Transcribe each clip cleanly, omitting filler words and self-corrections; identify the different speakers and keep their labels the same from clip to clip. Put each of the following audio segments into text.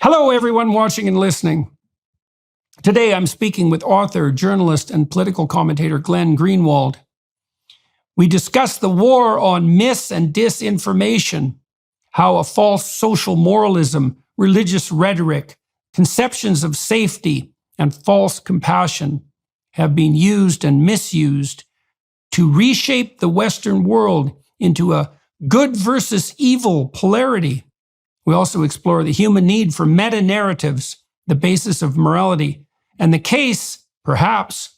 Speaker 1: Hello, everyone watching and listening. Today, I'm speaking with author, journalist, and political commentator Glenn Greenwald. We discuss the war on myths and disinformation, how a false social moralism, religious rhetoric, conceptions of safety, and false compassion have been used and misused to reshape the Western world into a good versus evil polarity. We also explore the human need for meta-narratives, the basis of morality, and the case, perhaps,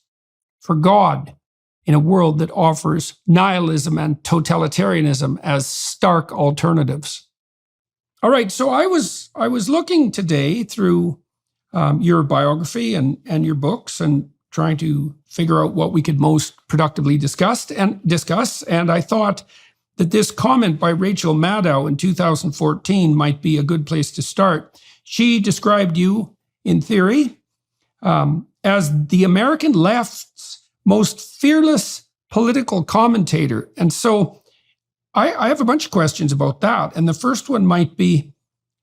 Speaker 1: for God in a world that offers nihilism and totalitarianism as stark alternatives. All right, so I was looking today through your biography and your books and trying to figure out what we could most productively discuss, and I thought that this comment by Rachel Maddow in 2014 might be a good place to start. She described you, in theory, as the American left's most fearless political commentator. And so I have a bunch of questions about that. And the first one might be,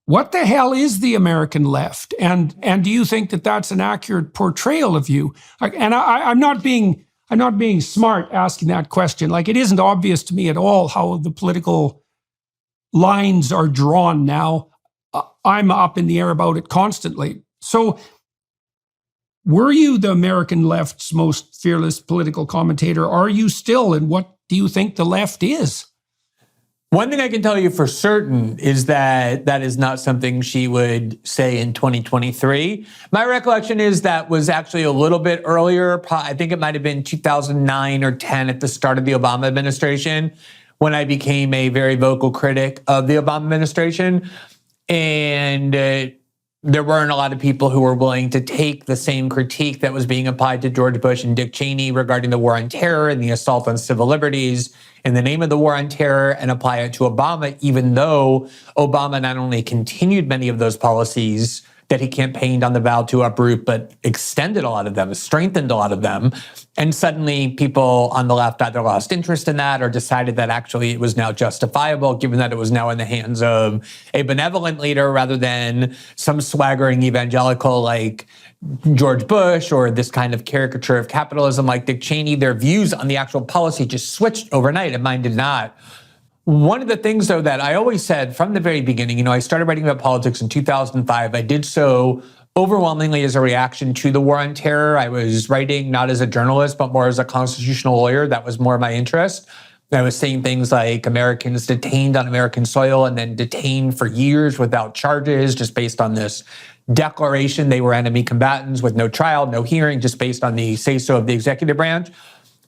Speaker 1: what the hell is the American left? And do you think that that's an accurate portrayal of you? I'm not being smart asking that question. Like, it isn't obvious to me at all how the political lines are drawn now. I'm up in the air about it constantly. So were you the American left's most fearless political commentator? Are you still? And what do you think the left is?
Speaker 2: One thing I can tell you for certain is that that is not something she would say in 2023. My recollection is that was actually a little bit earlier. I think it might have been 2009 or 10 at the start of the Obama administration when I became a very vocal critic of the Obama administration. And there weren't a lot of people who were willing to take the same critique that was being applied to George Bush and Dick Cheney regarding the war on terror and the assault on civil liberties in the name of the war on terror and apply it to Obama, even though Obama not only continued many of those policies that he campaigned on the vow to uproot, but extended a lot of them, strengthened a lot of them. And suddenly people on the left either lost interest in that or decided that actually it was now justifiable, given that it was now in the hands of a benevolent leader rather than some swaggering evangelical like George Bush or this kind of caricature of capitalism like Dick Cheney. Their views on the actual policy just switched overnight, and mine did not. One of the things, though, that I always said from the very beginning, I started writing about politics in 2005. I did so overwhelmingly as a reaction to the war on terror. I was writing not as a journalist, but more as a constitutional lawyer. That was more my interest. I was saying things like Americans detained on American soil and then detained for years without charges, just based on this declaration they were enemy combatants with no trial, no hearing, just based on the say-so of the executive branch.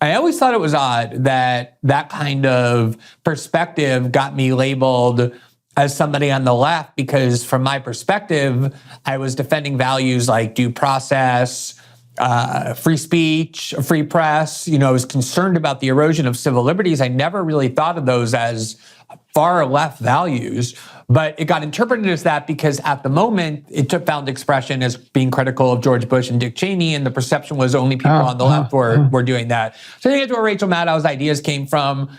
Speaker 2: I always thought it was odd that that kind of perspective got me labeled as somebody on the left, because from my perspective, I was defending values like due process, free speech, free press. I was concerned about the erosion of civil liberties. I never really thought of those as far left values, but it got interpreted as that because at the moment it found expression as being critical of George Bush and Dick Cheney, and the perception was only people on the left were doing that. So I think that's where Rachel Maddow's ideas came from.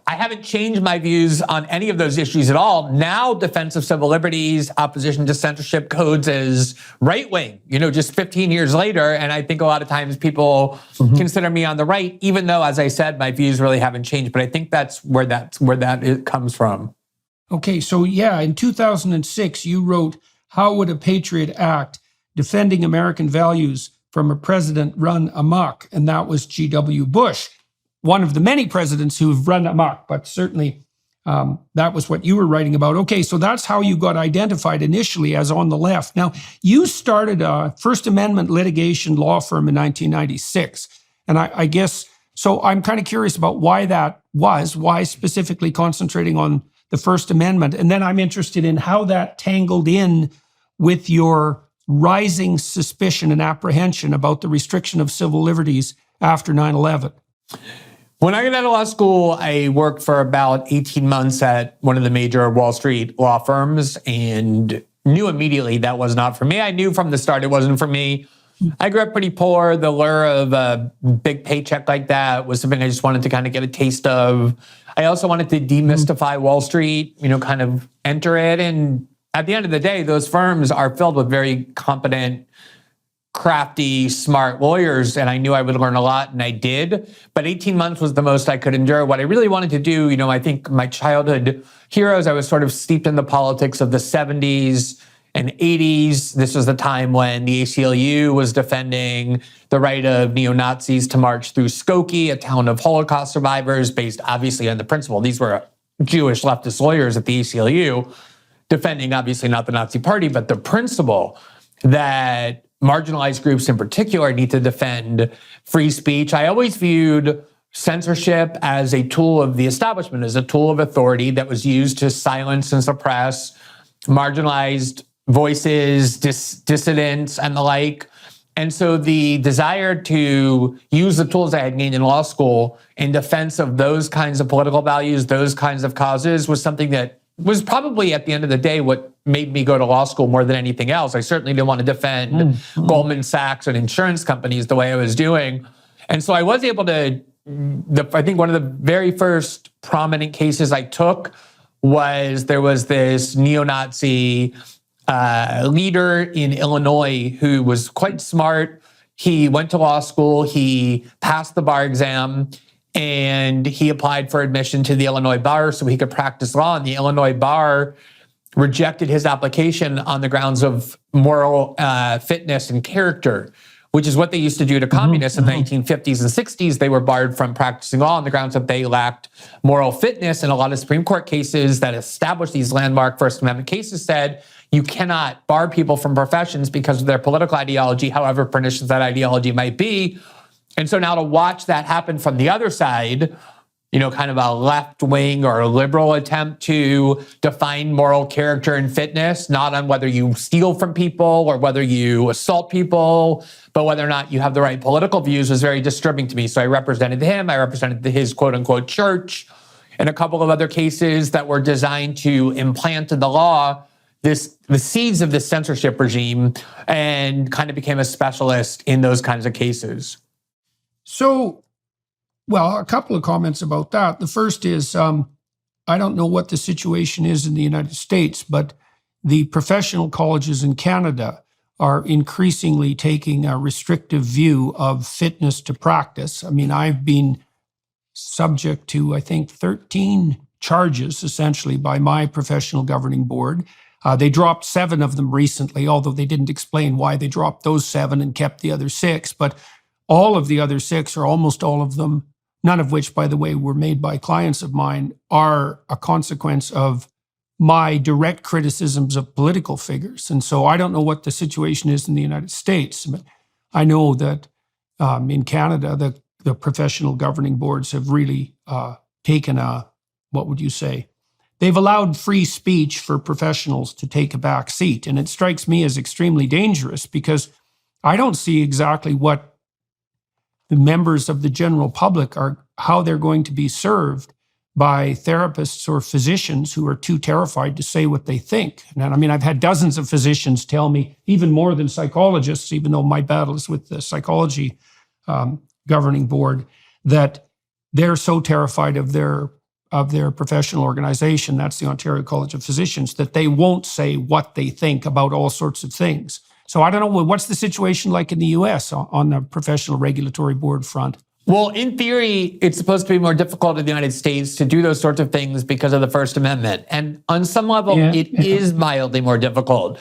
Speaker 2: I haven't changed my views on any of those issues at all. Now, defense of civil liberties, opposition to censorship codes is right-wing, just 15 years later. And I think a lot of times people consider me on the right, even though, as I said, my views really haven't changed. But I think that's where that comes from.
Speaker 1: Okay, so yeah, in 2006, you wrote, "How would a patriot act defending American values from a president run amok?" And that was G.W. Bush, one of the many presidents who've run amok, but certainly that was what you were writing about. Okay, so that's how you got identified initially as on the left. Now, you started a First Amendment litigation law firm in 1996. And I guess, so I'm kind of curious about why that was, why specifically concentrating on the First Amendment. And then I'm interested in how that tangled in with your rising suspicion and apprehension about the restriction of civil liberties after 9/11.
Speaker 2: When I got out of law school, I worked for about 18 months at one of the major Wall Street law firms and knew immediately that was not for me. I knew from the start it wasn't for me. I grew up pretty poor. The lure of a big paycheck like that was something I just wanted to kind of get a taste of. I also wanted to demystify Wall Street, kind of enter it. And at the end of the day, those firms are filled with very competent, crafty, smart lawyers, and I knew I would learn a lot, and I did. But 18 months was the most I could endure. What I really wanted to do, I think my childhood heroes, I was sort of steeped in the politics of the 70s and 80s. This was the time when the ACLU was defending the right of neo-Nazis to march through Skokie, a town of Holocaust survivors, based obviously on the principle. These were Jewish leftist lawyers at the ACLU, defending obviously not the Nazi party, but the principle that marginalized groups in particular need to defend free speech. I always viewed censorship as a tool of the establishment, as a tool of authority that was used to silence and suppress marginalized voices, dissidents, and the like. And so the desire to use the tools I had gained in law school in defense of those kinds of political values, those kinds of causes, was something that was probably at the end of the day what made me go to law school more than anything else. I certainly didn't want to defend Goldman Sachs and insurance companies the way I was doing. And so I was able to, I think one of the very first prominent cases I took there was this neo-Nazi leader in Illinois who was quite smart. He went to law school, he passed the bar exam, and he applied for admission to the Illinois bar so he could practice law. And the Illinois bar rejected his application on the grounds of moral fitness and character, which is what they used to do to communists in the 1950s and 60s. They were barred from practicing law on the grounds that they lacked moral fitness. And a lot of Supreme Court cases that established these landmark First Amendment cases said you cannot bar people from professions because of their political ideology, however pernicious that ideology might be. And so now to watch that happen from the other side, kind of a left-wing or a liberal attempt to define moral character and fitness, not on whether you steal from people or whether you assault people, but whether or not you have the right political views, was very disturbing to me. So I represented him, I represented his quote-unquote church, and a couple of other cases that were designed to implant in the law the seeds of this censorship regime, and kind of became a specialist in those kinds of cases.
Speaker 1: So, well, a couple of comments about that. The first is, I don't know what the situation is in the United States, but the professional colleges in Canada are increasingly taking a restrictive view of fitness to practice. I mean, I've been subject to, I think, 13 charges, essentially, by my professional governing board. They dropped 7 of them recently, although they didn't explain why they dropped those 7 and kept the other 6. But all of the other 6, or almost all of them, none of which, by the way, were made by clients of mine, are a consequence of my direct criticisms of political figures. And so I don't know what the situation is in the United States, but I know that in Canada, the professional governing boards have really taken what would you say? They've allowed free speech for professionals to take a back seat. And it strikes me as extremely dangerous because I don't see exactly what the members of the general public how they're going to be served by therapists or physicians who are too terrified to say what they think. And I mean, I've had dozens of physicians tell me, even more than psychologists, even though my battle is with the psychology governing board, that they're so terrified of their professional organization, that's the Ontario College of Physicians, that they won't say what they think about all sorts of things. So I don't know, what's the situation like in the US on the professional regulatory board front?
Speaker 2: Well, in theory, it's supposed to be more difficult in the United States to do those sorts of things because of the First Amendment. And on some level, it is mildly more difficult.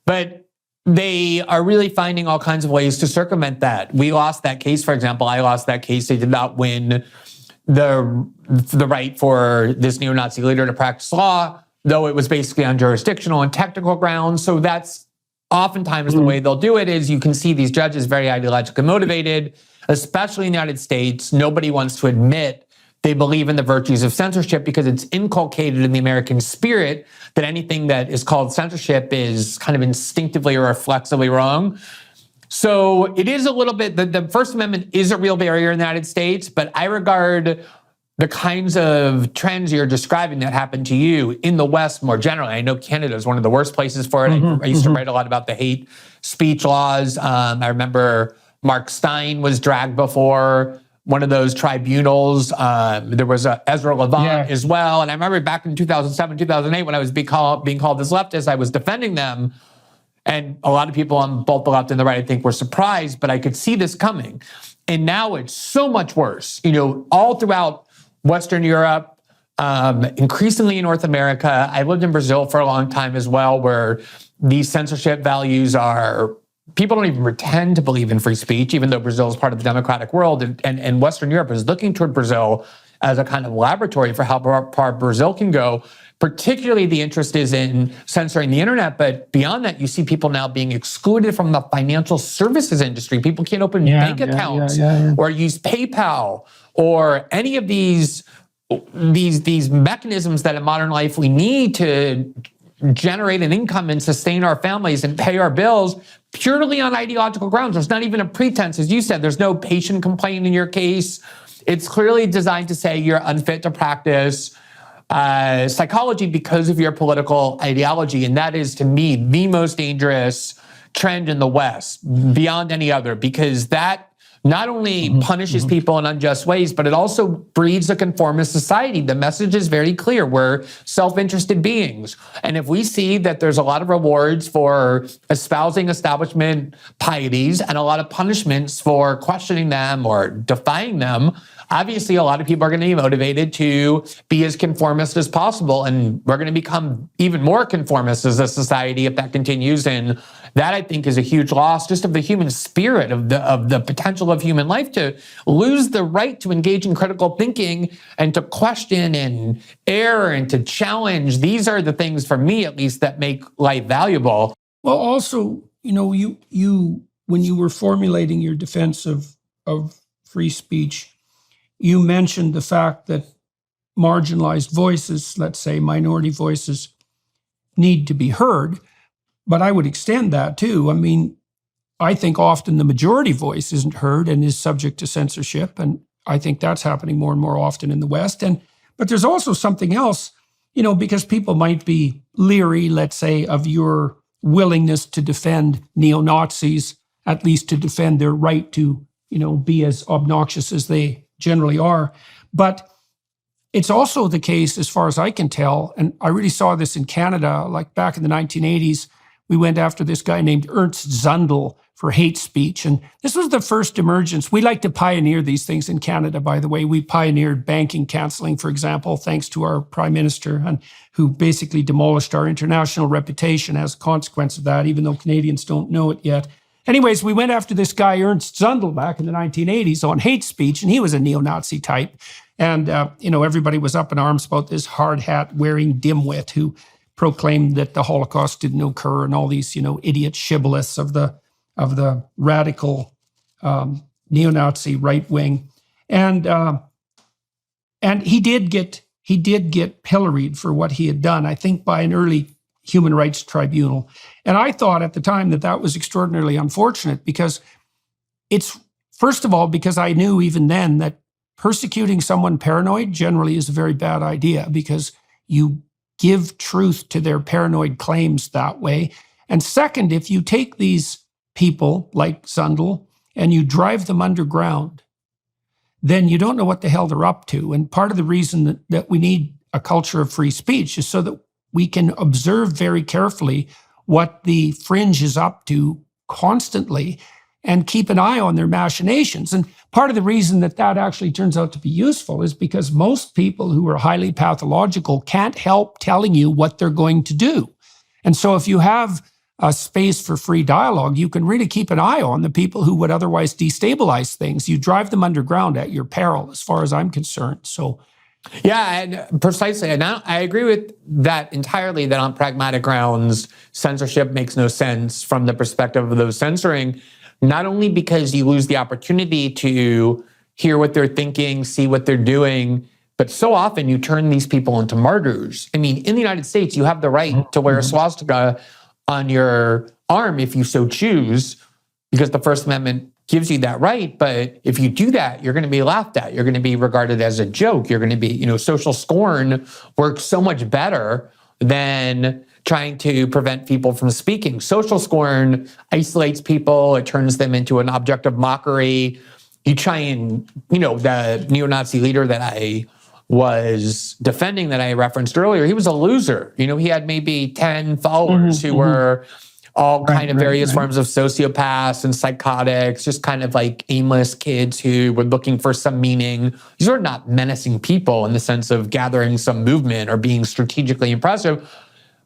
Speaker 2: But they are really finding all kinds of ways to circumvent that. We lost that case, for example. I lost that case. They did not win the right for this neo-Nazi leader to practice law, though it was basically on jurisdictional and technical grounds. So that's oftentimes the way they'll do it. Is you can see these judges very ideologically motivated, especially in the United States. Nobody wants to admit they believe in the virtues of censorship because it's inculcated in the American spirit that anything that is called censorship is kind of instinctively or reflexively wrong. So it is a little bit, the First Amendment is a real barrier in the United States, but I regard the kinds of trends you're describing that happened to you in the West more generally. I know Canada is one of the worst places for it. I used to write a lot about the hate speech laws. I remember Mark Stein was dragged before one of those tribunals. There was Ezra Levant as well. And I remember back in 2007, 2008, when I was being called this leftist, I was defending them. And a lot of people on both the left and the right, I think, were surprised, but I could see this coming. And now it's so much worse, all throughout Western Europe, increasingly in North America. I lived in Brazil for a long time as well, where these censorship values are, people don't even pretend to believe in free speech, even though Brazil is part of the democratic world. And Western Europe is looking toward Brazil as a kind of laboratory for how far Brazil can go. Particularly the interest is in censoring the internet, but beyond that, you see people now being excluded from the financial services industry. People can't open bank accounts or use PayPal or any of these mechanisms that in modern life we need to generate an income and sustain our families and pay our bills purely on ideological grounds. There's not even a pretense, as you said. There's no patient complaint in your case. It's clearly designed to say you're unfit to practice psychology because of your political ideology. And that is, to me, the most dangerous trend in the West beyond any other, because that not only punishes people in unjust ways, but it also breeds a conformist society. The message is very clear. We're self-interested beings. And if we see that there's a lot of rewards for espousing establishment pieties and a lot of punishments for questioning them or defying them, obviously a lot of people are going to be motivated to be as conformist as possible. And we're going to become even more conformist as a society if that continues. And that, I think, is a huge loss just of the human spirit, of the potential of human life to lose the right to engage in critical thinking and to question and err and to challenge. These are the things, for me at least, that make life valuable.
Speaker 1: Well, also, you when you were formulating your defense of free speech, you mentioned the fact that marginalized voices, let's say minority voices, need to be heard. But I would extend that too. I mean, I think often the majority voice isn't heard and is subject to censorship. And I think that's happening more and more often in the West. But there's also something else, because people might be leery, let's say, of your willingness to defend neo-Nazis, at least to defend their right to, be as obnoxious as they generally are. But it's also the case, as far as I can tell, and I really saw this in Canada, like back in the 1980s, we went after this guy named Ernst Zundel for hate speech. And this was the first emergence. We like to pioneer these things in Canada, by the way. We pioneered banking canceling, for example, thanks to our prime minister, and who basically demolished our international reputation as a consequence of that, even though Canadians don't know it yet. Anyways, we went after this guy, Ernst Zundel, back in the 1980s on hate speech, and he was a neo-Nazi type. And, everybody was up in arms about this hard hat wearing dimwit who proclaimed that the Holocaust didn't occur, and all these, idiot shibboleths of the radical neo-Nazi right wing. And he did get pilloried for what he had done, I think, by an early human rights tribunal. And I thought at the time that was extraordinarily unfortunate, because it's, first of all, because I knew even then that persecuting someone paranoid generally is a very bad idea, because you give truth to their paranoid claims that way. And second, if you take these people like Zundel and you drive them underground, then you don't know what the hell they're up to. And part of the reason that we need a culture of free speech is so that we can observe very carefully what the fringe is up to constantly and keep an eye on their machinations. And part of the reason that actually turns out to be useful is because most people who are highly pathological can't help telling you what they're going to do. And so if you have a space for free dialogue, you can really keep an eye on the people who would otherwise destabilize things. You drive them underground at your peril, as far as I'm concerned. So,
Speaker 2: yeah, and precisely. And I agree with that entirely, that on pragmatic grounds, censorship makes no sense from the perspective of those censoring, not only because you lose the opportunity to hear what they're thinking, see what they're doing, but so often you turn these people into martyrs. I mean, in the United States, you have the right to wear a swastika on your arm if you so choose, because the First Amendment gives you that right. But if you do that, you're going to be laughed at. You're going to be regarded as a joke. You're going to be, social scorn works so much better than trying to prevent people from speaking. Social scorn isolates people. It turns them into an object of mockery. you try and, the neo-Nazi leader that I was defending that I referenced earlier, he was a loser. He had maybe 10 followers who were all kind of various forms of sociopaths and psychotics, just kind of like aimless kids who were looking for some meaning. These are not menacing people in the sense of gathering some movement or being strategically impressive.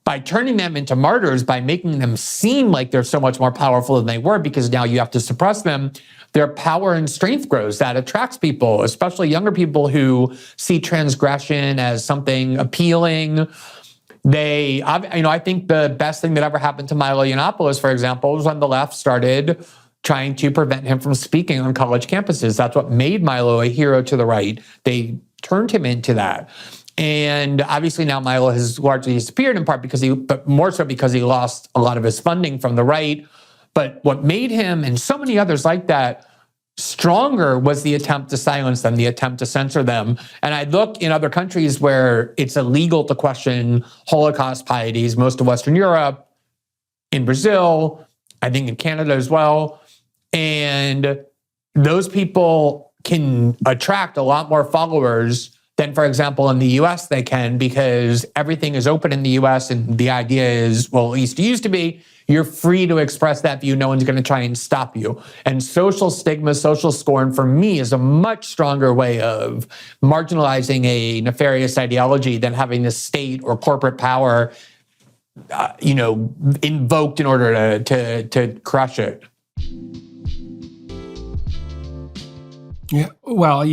Speaker 2: By turning them into martyrs, by making them seem like they're so much more powerful than they were, because now you have to suppress them, their power and strength grows. That attracts people, especially younger people who see transgression as something appealing. I think the best thing that ever happened to Milo Yiannopoulos, for example, was when the left started trying to prevent him from speaking on college campuses. That's what made Milo a hero to the right. They turned him into that. And obviously now Milo has largely disappeared, in part but more so because he lost a lot of his funding from the right. But what made him and so many others like that stronger was the attempt to silence them, the attempt to censor them. And I look in other countries where it's illegal to question Holocaust pieties, most of Western Europe, in Brazil, I think in Canada as well. And those people can attract a lot more followers than, for example, in the US they can, because everything is open in the US and the idea is, well, at least it used to be, you're free to express that view. No one's going to try and stop you. And social stigma, social scorn, for me, is a much stronger way of marginalizing a nefarious ideology than having the state or corporate power, invoked in order to crush it.
Speaker 1: Well,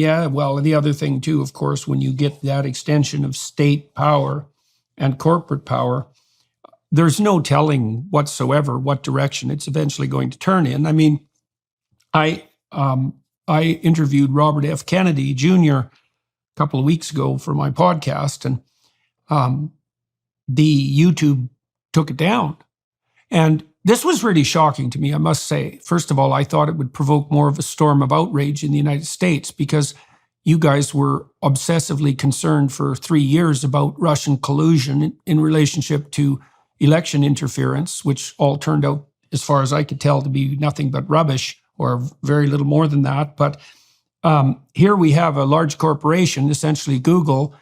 Speaker 1: the other thing too, of course, when you get that extension of state power and corporate power, there's no telling whatsoever what direction it's eventually going to turn in. I mean, I interviewed Robert F. Kennedy Jr. a couple of weeks ago for my podcast, and the YouTube took it down. And this was really shocking to me, I must say. First of all, I thought it would provoke more of a storm of outrage in the United States, because you guys were obsessively concerned for 3 years about Russian collusion in relationship to election interference, which all turned out, as far as I could tell, to be nothing but rubbish, or very little more than that. But here we have a large corporation, essentially Google,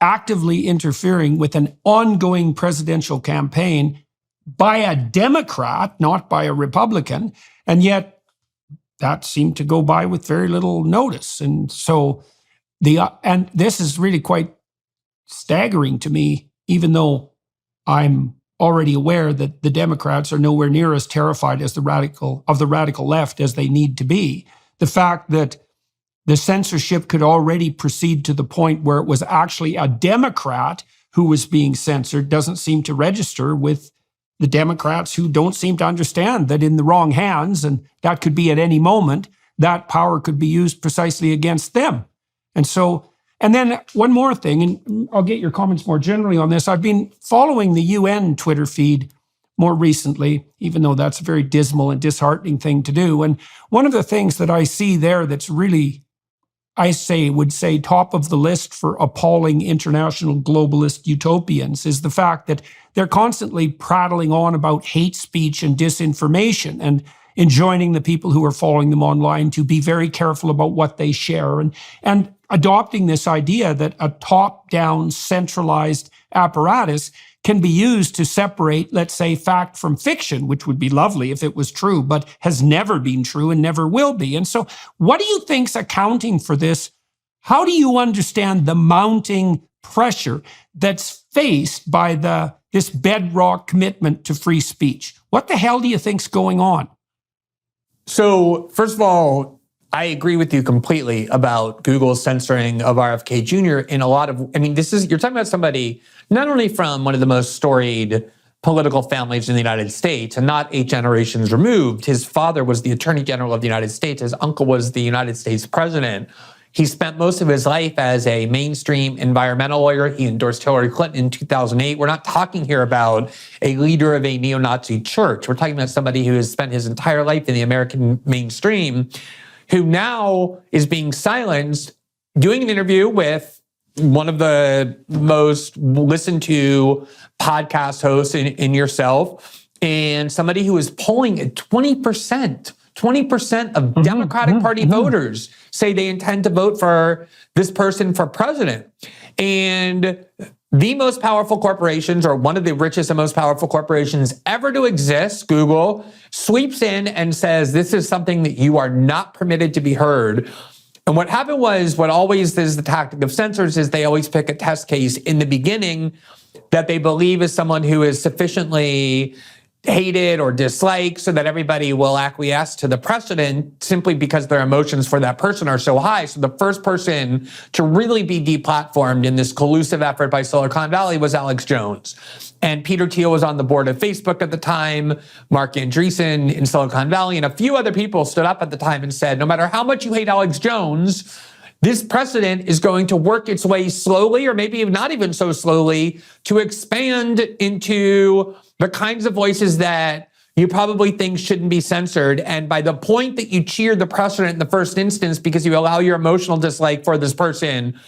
Speaker 1: actively interfering with an ongoing presidential campaign by a Democrat, not by a Republican, and yet that seemed to go by with very little notice. And so and this is really quite staggering to me, even though I'm already aware that the Democrats are nowhere near as terrified as the radical left as they need to be. The fact that the censorship could already proceed to the point where it was actually a Democrat who was being censored doesn't seem to register with the Democrats, who don't seem to understand that in the wrong hands, and that could be at any moment, that power could be used precisely against them. And then one more thing, and I'll get your comments more generally on this. I've been following the UN Twitter feed more recently, even though that's a very dismal and disheartening thing to do. And one of the things that I see there that's really, would say top of the list for appalling international globalist utopians is the fact that they're constantly prattling on about hate speech and disinformation, and enjoining the people who are following them online to be very careful about what they share, and adopting this idea that a top-down centralized apparatus can be used to separate, let's say, fact from fiction, which would be lovely if it was true, but has never been true and never will be. And so what do you think's accounting for this? How do you understand the mounting pressure that's faced by this bedrock commitment to free speech? What the hell do you think's going on?
Speaker 2: So, first of all, I agree with you completely about Google's censoring of RFK Jr. in a lot of, you're talking about somebody not only from one of the most storied political families in the United States, and not 8 generations removed. His father was the Attorney General of the United States. His uncle was the United States president. He spent most of his life as a mainstream environmental lawyer. He endorsed Hillary Clinton in 2008. We're not talking here about a leader of a neo-Nazi church. We're talking about somebody who has spent his entire life in the American mainstream, who now is being silenced, doing an interview with one of the most listened to podcast hosts in yourself, and somebody who is polling at 20%, 20% of Democratic Party voters say they intend to vote for this person for president. And the most powerful corporations, or one of the richest and most powerful corporations ever to exist, Google, sweeps in and says, this is something that you are not permitted to be heard. And what happened was, what always is the tactic of censors is they always pick a test case in the beginning that they believe is someone who is sufficiently hated or disliked so that everybody will acquiesce to the precedent simply because their emotions for that person are so high. So the first person to really be deplatformed in this collusive effort by Silicon Valley was Alex Jones. And Peter Thiel was on the board of Facebook at the time, Mark Andreessen in Silicon Valley, and a few other people stood up at the time and said, no matter how much you hate Alex Jones, this precedent is going to work its way slowly, or maybe not even so slowly, to expand into the kinds of voices that you probably think shouldn't be censored. And by the point that you cheer the precedent in the first instance because you allow your emotional dislike for this person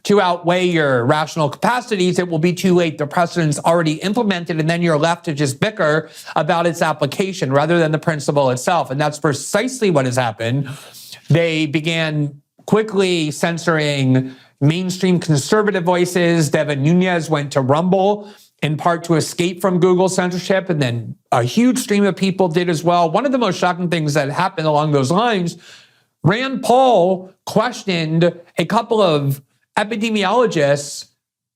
Speaker 2: to outweigh your rational capacities, it will be too late. The precedent's already implemented, and then you're left to just bicker about its application rather than the principle itself. And that's precisely what has happened. They began quickly censoring mainstream conservative voices. Devin Nunes went to Rumble in part to escape from Google censorship, and then a huge stream of people did as well. One of the most shocking things that happened along those lines, Rand Paul questioned a couple of epidemiologists,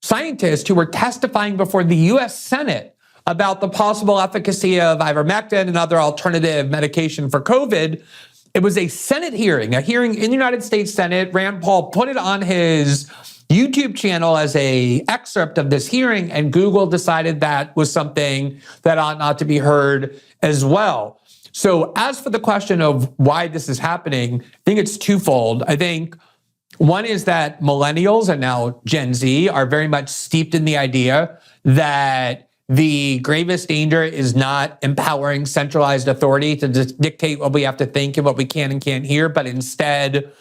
Speaker 2: scientists who were testifying before the US Senate about the possible efficacy of ivermectin and other alternative medication for COVID. It was a Senate hearing, a hearing in the United States Senate. Rand Paul put it on his YouTube channel as an excerpt of this hearing, and Google decided that was something that ought not to be heard as well. So as for the question of why this is happening, I think it's twofold. I think one is that millennials and now Gen Z are very much steeped in the idea that the gravest danger is not empowering centralized authority to dictate what we have to think and what we can and can't hear, but instead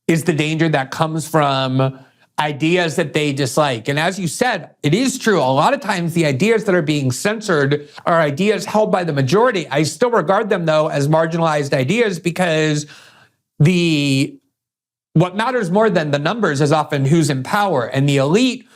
Speaker 2: is the danger that comes from ideas that they dislike. And as you said, it is true. A lot of times the ideas that are being censored are ideas held by the majority. I still regard them, though, as marginalized ideas because what matters more than the numbers is often who's in power. And the elite,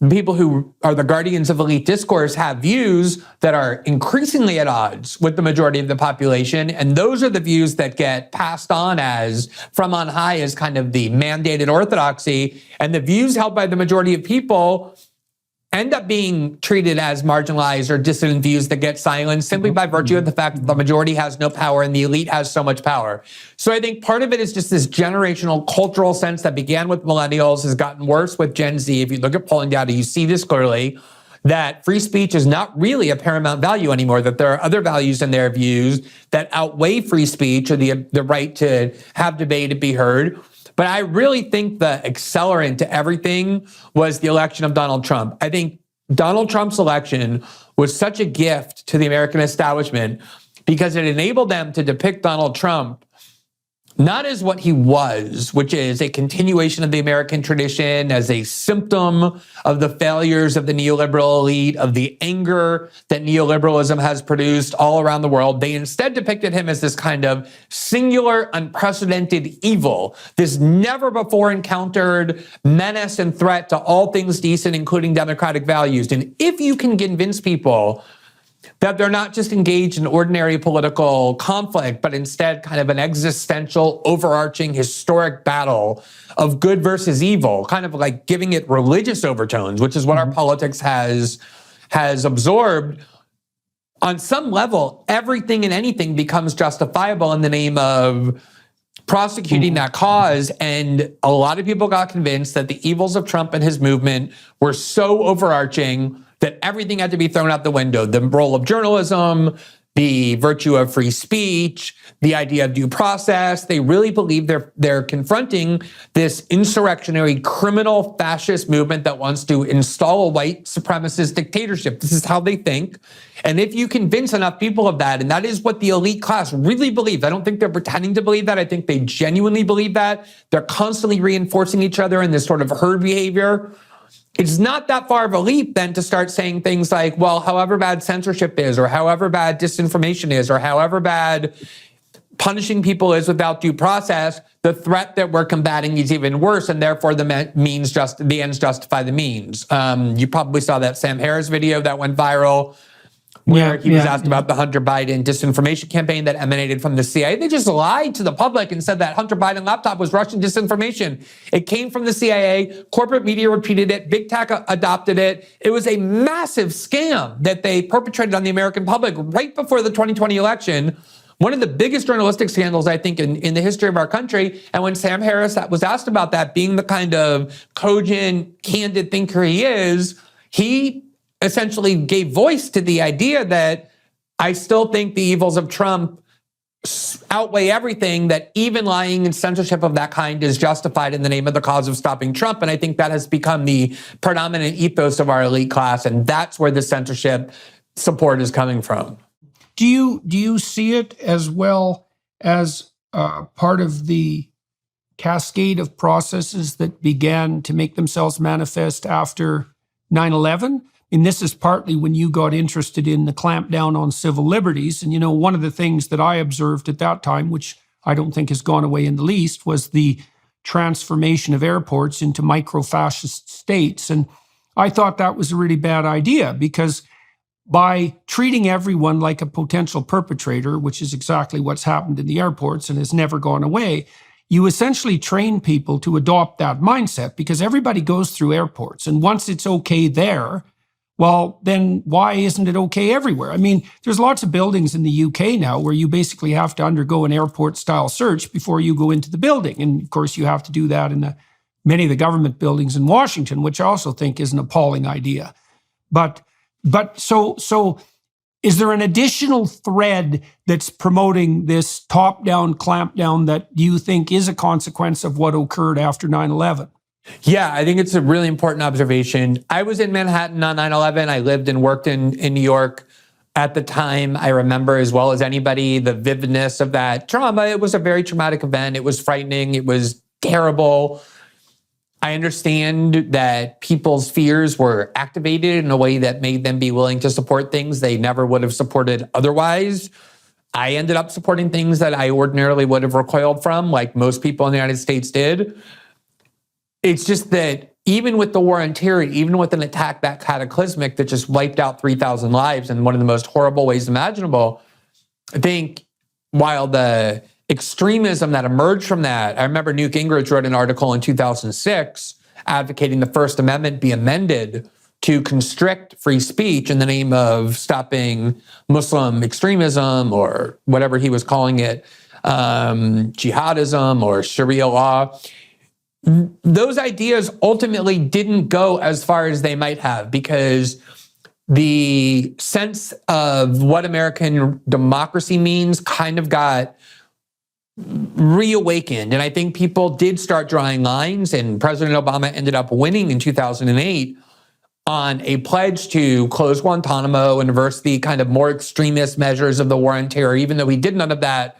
Speaker 2: people who are the guardians of elite discourse, have views that are increasingly at odds with the majority of the population. And those are the views that get passed on as from on high as kind of the mandated orthodoxy. And the views held by the majority of people end up being treated as marginalized or dissident views that get silenced simply by virtue of the fact that the majority has no power and the elite has so much power. So I think part of it is just this generational cultural sense that began with millennials, has gotten worse with Gen Z. If you look at polling data, you see this clearly, that free speech is not really a paramount value anymore, that there are other values in their views that outweigh free speech or the right to have debate and be heard. But I really think the accelerant to everything was the election of Donald Trump. I think Donald Trump's election was such a gift to the American establishment because it enabled them to depict Donald Trump not as what he was, which is a continuation of the American tradition, as a symptom of the failures of the neoliberal elite, of the anger that neoliberalism has produced all around the world. They instead depicted him as this kind of singular, unprecedented evil, this never before encountered menace and threat to all things decent, including democratic values. And if you can convince people that they're not just engaged in ordinary political conflict, but instead kind of an existential, overarching, historic battle of good versus evil, kind of like giving it religious overtones, which is what our politics has absorbed. On some level, everything and anything becomes justifiable in the name of prosecuting that cause. And a lot of people got convinced that the evils of Trump and his movement were so overarching that everything had to be thrown out the window. The role of journalism, the virtue of free speech, the idea of due process. They really believe they're confronting this insurrectionary, criminal, fascist movement that wants to install a white supremacist dictatorship. This is how they think. And if you convince enough people of that, and that is what the elite class really believes, I don't think they're pretending to believe that. I think they genuinely believe that. They're constantly reinforcing each other in this sort of herd behavior. It's not that far of a leap then to start saying things like, well, however bad censorship is, or however bad disinformation is, or however bad punishing people is without due process, the threat that we're combating is even worse, and therefore the ends justify the means. You probably saw that Sam Harris video that went viral, where he was asked about the Hunter Biden disinformation campaign that emanated from the CIA. They just lied to the public and said that Hunter Biden laptop was Russian disinformation. It came from the CIA. Corporate media repeated it. Big tech adopted it. It was a massive scam that they perpetrated on the American public right before the 2020 election. One of the biggest journalistic scandals, I think, in the history of our country. And when Sam Harris was asked about that, being the kind of cogent, candid thinker he is, he essentially gave voice to the idea that I still think the evils of Trump outweigh everything, that even lying and censorship of that kind is justified in the name of the cause of stopping Trump. And I think that has become the predominant ethos of our elite class. And that's where the censorship support is coming from.
Speaker 1: Do you see it as well as part of the cascade of processes that began to make themselves manifest after 9/11? And this is partly when you got interested in the clampdown on civil liberties. And, one of the things that I observed at that time, which I don't think has gone away in the least, was the transformation of airports into micro-fascist states. And I thought that was a really bad idea, because by treating everyone like a potential perpetrator, which is exactly what's happened in the airports and has never gone away, you essentially train people to adopt that mindset, because everybody goes through airports. And once it's okay there, well, then why isn't it okay everywhere? I mean, there's lots of buildings in the UK now where you basically have to undergo an airport-style search before you go into the building. And of course, you have to do that in many of the government buildings in Washington, which I also think is an appalling idea. But so is there an additional thread that's promoting this top-down clampdown that you think is a consequence of what occurred after 9/11?
Speaker 2: Yeah, I think it's a really important observation. I was in Manhattan on 9/11. I lived and worked in New York at the time. I remember as well as anybody the vividness of that trauma. It was a very traumatic event. It was frightening. It was terrible. I understand that people's fears were activated in a way that made them be willing to support things they never would have supported otherwise. I ended up supporting things that I ordinarily would have recoiled from, like most people in the United States did. It's just that even with the war on terror, even with an attack that cataclysmic that just wiped out 3,000 lives in one of the most horrible ways imaginable, I think while the extremism that emerged from that, I remember Newt Gingrich wrote an article in 2006 advocating the First Amendment be amended to constrict free speech in the name of stopping Muslim extremism, or whatever he was calling it, jihadism or Sharia law. Those ideas ultimately didn't go as far as they might have, because the sense of what American democracy means kind of got reawakened. And I think people did start drawing lines, and President Obama ended up winning in 2008 on a pledge to close Guantanamo and reverse the kind of more extremist measures of the war on terror. Even though he did none of that,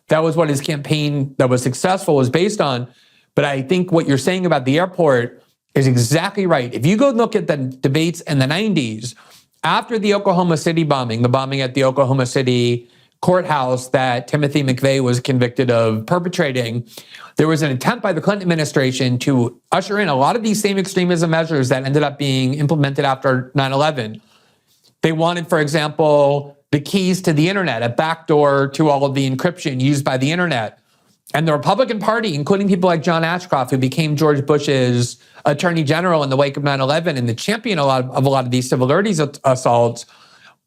Speaker 2: that was what his campaign that was successful was based on. But I think what you're saying about the airport is exactly right. If you go look at the debates in the 90s, after the Oklahoma City bombing, the bombing at the Oklahoma City courthouse that Timothy McVeigh was convicted of perpetrating, there was an attempt by the Clinton administration to usher in a lot of these same extremism measures that ended up being implemented after 9/11. They wanted, for example, the keys to the internet, a backdoor to all of the encryption used by the internet. And the Republican Party, including people like John Ashcroft, who became George Bush's attorney general in the wake of 9/11 and the champion of a lot of these civil liberties assaults,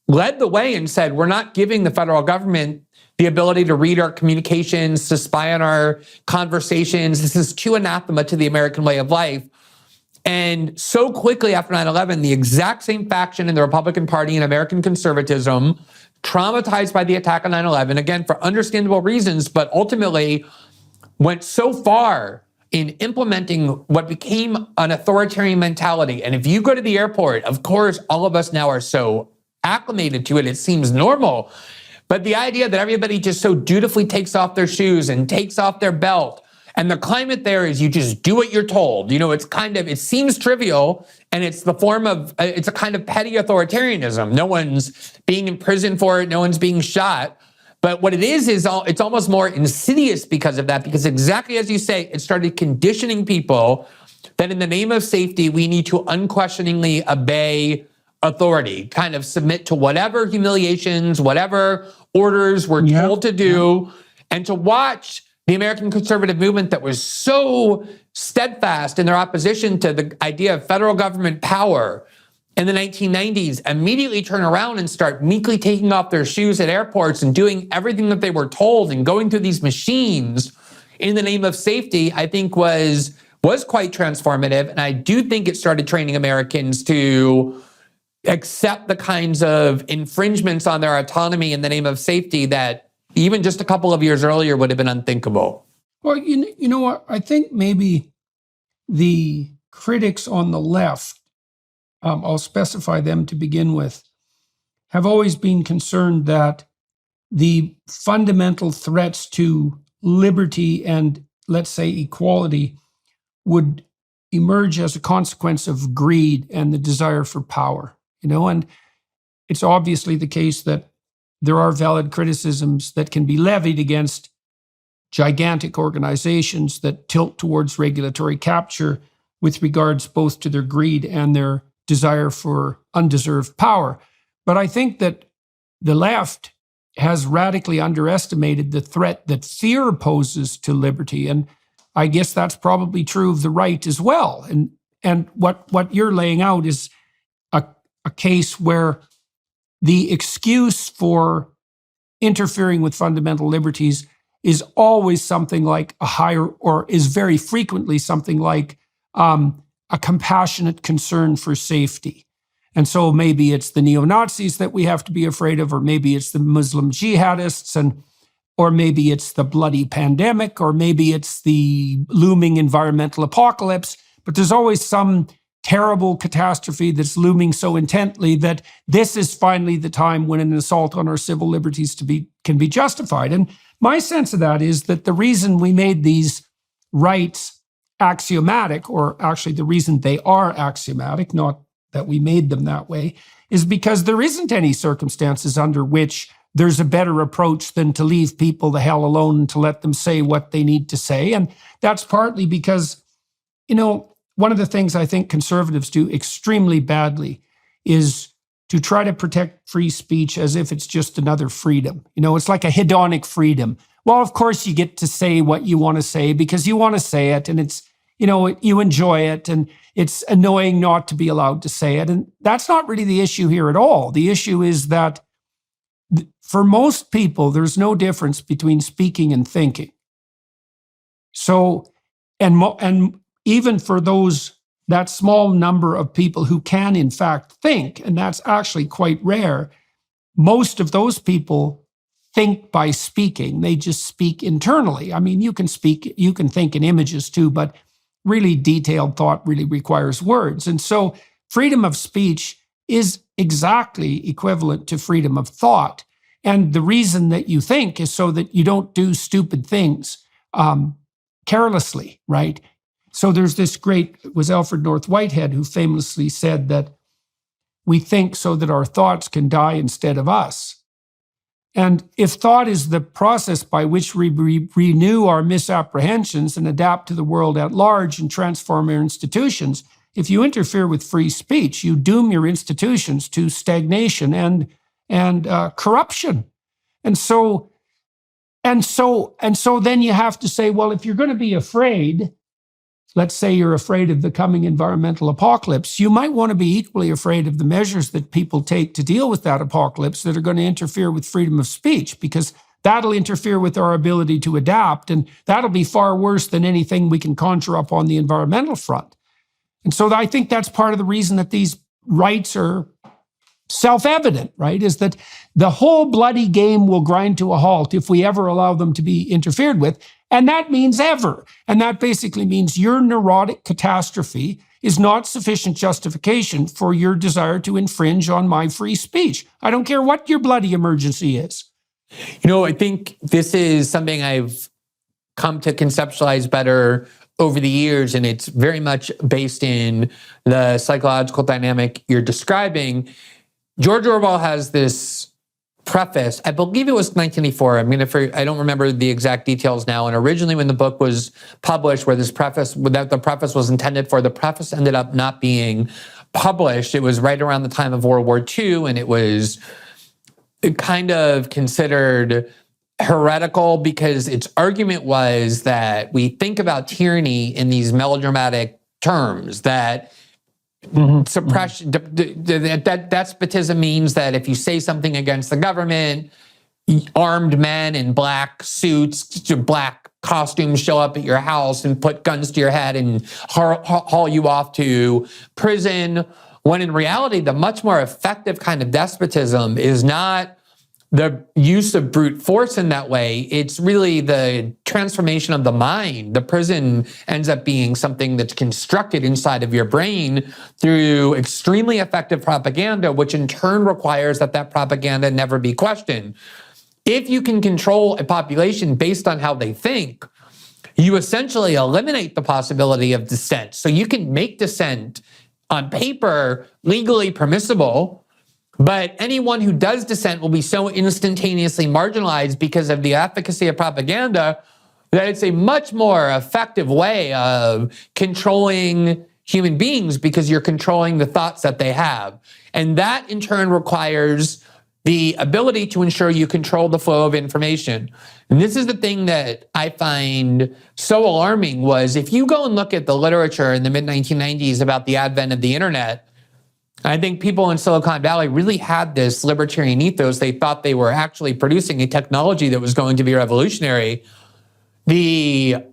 Speaker 2: led the way and said, we're not giving the federal government the ability to read our communications, to spy on our conversations. This is too anathema to the American way of life. And so quickly after 9/11, the exact same faction in the Republican Party and American conservatism, traumatized by the attack on 9/11, again, for understandable reasons, but ultimately went so far in implementing what became an authoritarian mentality. And if you go to the airport, of course, all of us now are so acclimated to it, it seems normal. But the idea that everybody just so dutifully takes off their shoes and takes off their belt, and the climate there is you just do what you're told. It seems trivial, and it's the form of, it's a kind of petty authoritarianism. No one's being imprisoned for it. No one's being shot. But what it is it's almost more insidious because of that, because exactly as you say, it started conditioning people that in the name of safety, we need to unquestioningly obey authority, kind of submit to whatever humiliations, whatever orders we're told to do, and to watch the American conservative movement that was so steadfast in their opposition to the idea of federal government power in the 1990s immediately turn around and start meekly taking off their shoes at airports and doing everything that they were told and going through these machines in the name of safety, I think was quite transformative. And I do think it started training Americans to accept the kinds of infringements on their autonomy in the name of safety that even just a couple of years earlier would have been unthinkable.
Speaker 1: Well, you know what? I think maybe the critics on the left, I'll specify them to begin with, have always been concerned that the fundamental threats to liberty and, let's say, equality would emerge as a consequence of greed and the desire for power, and it's obviously the case that there are valid criticisms that can be levied against gigantic organizations that tilt towards regulatory capture with regards both to their greed and their desire for undeserved power. But I think that the left has radically underestimated the threat that fear poses to liberty. And I guess that's probably true of the right as well. And what you're laying out is a case where the excuse for interfering with fundamental liberties is always something like a higher, or is very frequently something like a compassionate concern for safety. And so maybe it's the neo-Nazis that we have to be afraid of, or maybe it's the Muslim jihadists, or maybe it's the bloody pandemic, or maybe it's the looming environmental apocalypse. But there's always some terrible catastrophe that's looming so intently that this is finally the time when an assault on our civil liberties can be justified. And my sense of that is that the reason we made these rights axiomatic, or actually the reason they are axiomatic, not that we made them that way, is because there isn't any circumstances under which there's a better approach than to leave people the hell alone and to let them say what they need to say. And that's partly because, one of the things I think conservatives do extremely badly is to try to protect free speech as if it's just another freedom. It's like a hedonic freedom. Well, of course you get to say what you want to say because you want to say it, and it's, you enjoy it, and it's annoying not to be allowed to say it. And that's not really the issue here at all. The issue is that for most people, there's no difference between speaking and thinking. So, and even for that small number of people who can in fact think, and that's actually quite rare, most of those people think by speaking. They just speak internally. I mean, you can think in images too, but really detailed thought really requires words. And so freedom of speech is exactly equivalent to freedom of thought. And the reason that you think is so that you don't do stupid things carelessly, right? So there's it was Alfred North Whitehead who famously said that we think so that our thoughts can die instead of us. And if thought is the process by which we renew our misapprehensions and adapt to the world at large and transform our institutions, if you interfere with free speech, you doom your institutions to stagnation and corruption. And so then you have to say, well, if you're going to be afraid, let's say you're afraid of the coming environmental apocalypse, you might want to be equally afraid of the measures that people take to deal with that apocalypse that are going to interfere with freedom of speech, because that'll interfere with our ability to adapt, and that'll be far worse than anything we can conjure up on the environmental front. And so I think that's part of the reason that these rights are self-evident, right? Is that the whole bloody game will grind to a halt if we ever allow them to be interfered with. And that means ever. And that basically means your neurotic catastrophe is not sufficient justification for your desire to infringe on my free speech. I don't care what your bloody emergency is.
Speaker 2: I think this is something I've come to conceptualize better over the years, and it's very much based in the psychological dynamic you're describing. George Orwell has this preface. I believe it was 1984. I don't remember the exact details now. And originally, when the book was published, where the preface was intended for, the preface ended up not being published. It was right around the time of World War II, and it was kind of considered heretical because its argument was that we think about tyranny in these melodramatic terms, that suppression, that despotism means that if you say something against the government, armed men in black suits, black costumes show up at your house and put guns to your head and haul you off to prison, when in reality, the much more effective kind of despotism is not the use of brute force in that way. It's really the transformation of the mind. The prison ends up being something that's constructed inside of your brain through extremely effective propaganda, which in turn requires that propaganda never be questioned. If you can control a population based on how they think, you essentially eliminate the possibility of dissent. So you can make dissent on paper legally permissible, but anyone who does dissent will be so instantaneously marginalized because of the efficacy of propaganda that it's a much more effective way of controlling human beings, because you're controlling the thoughts that they have. And that in turn requires the ability to ensure you control the flow of information. And this is the thing that I find so alarming, was if you go and look at the literature in the mid-1990s about the advent of the internet, I think people in Silicon Valley really had this libertarian ethos. They thought they were actually producing a technology that was going to be revolutionary. The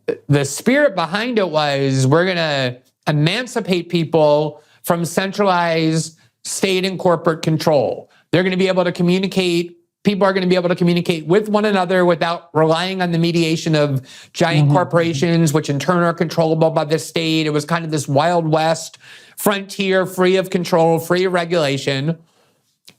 Speaker 2: spirit behind it was, we're going to emancipate people from centralized state and corporate control. They're going to be able to communicate. People are going to be able to communicate with one another without relying on the mediation of giant corporations, which in turn are controllable by the state. It was kind of this Wild West frontier, free of control, free of regulation.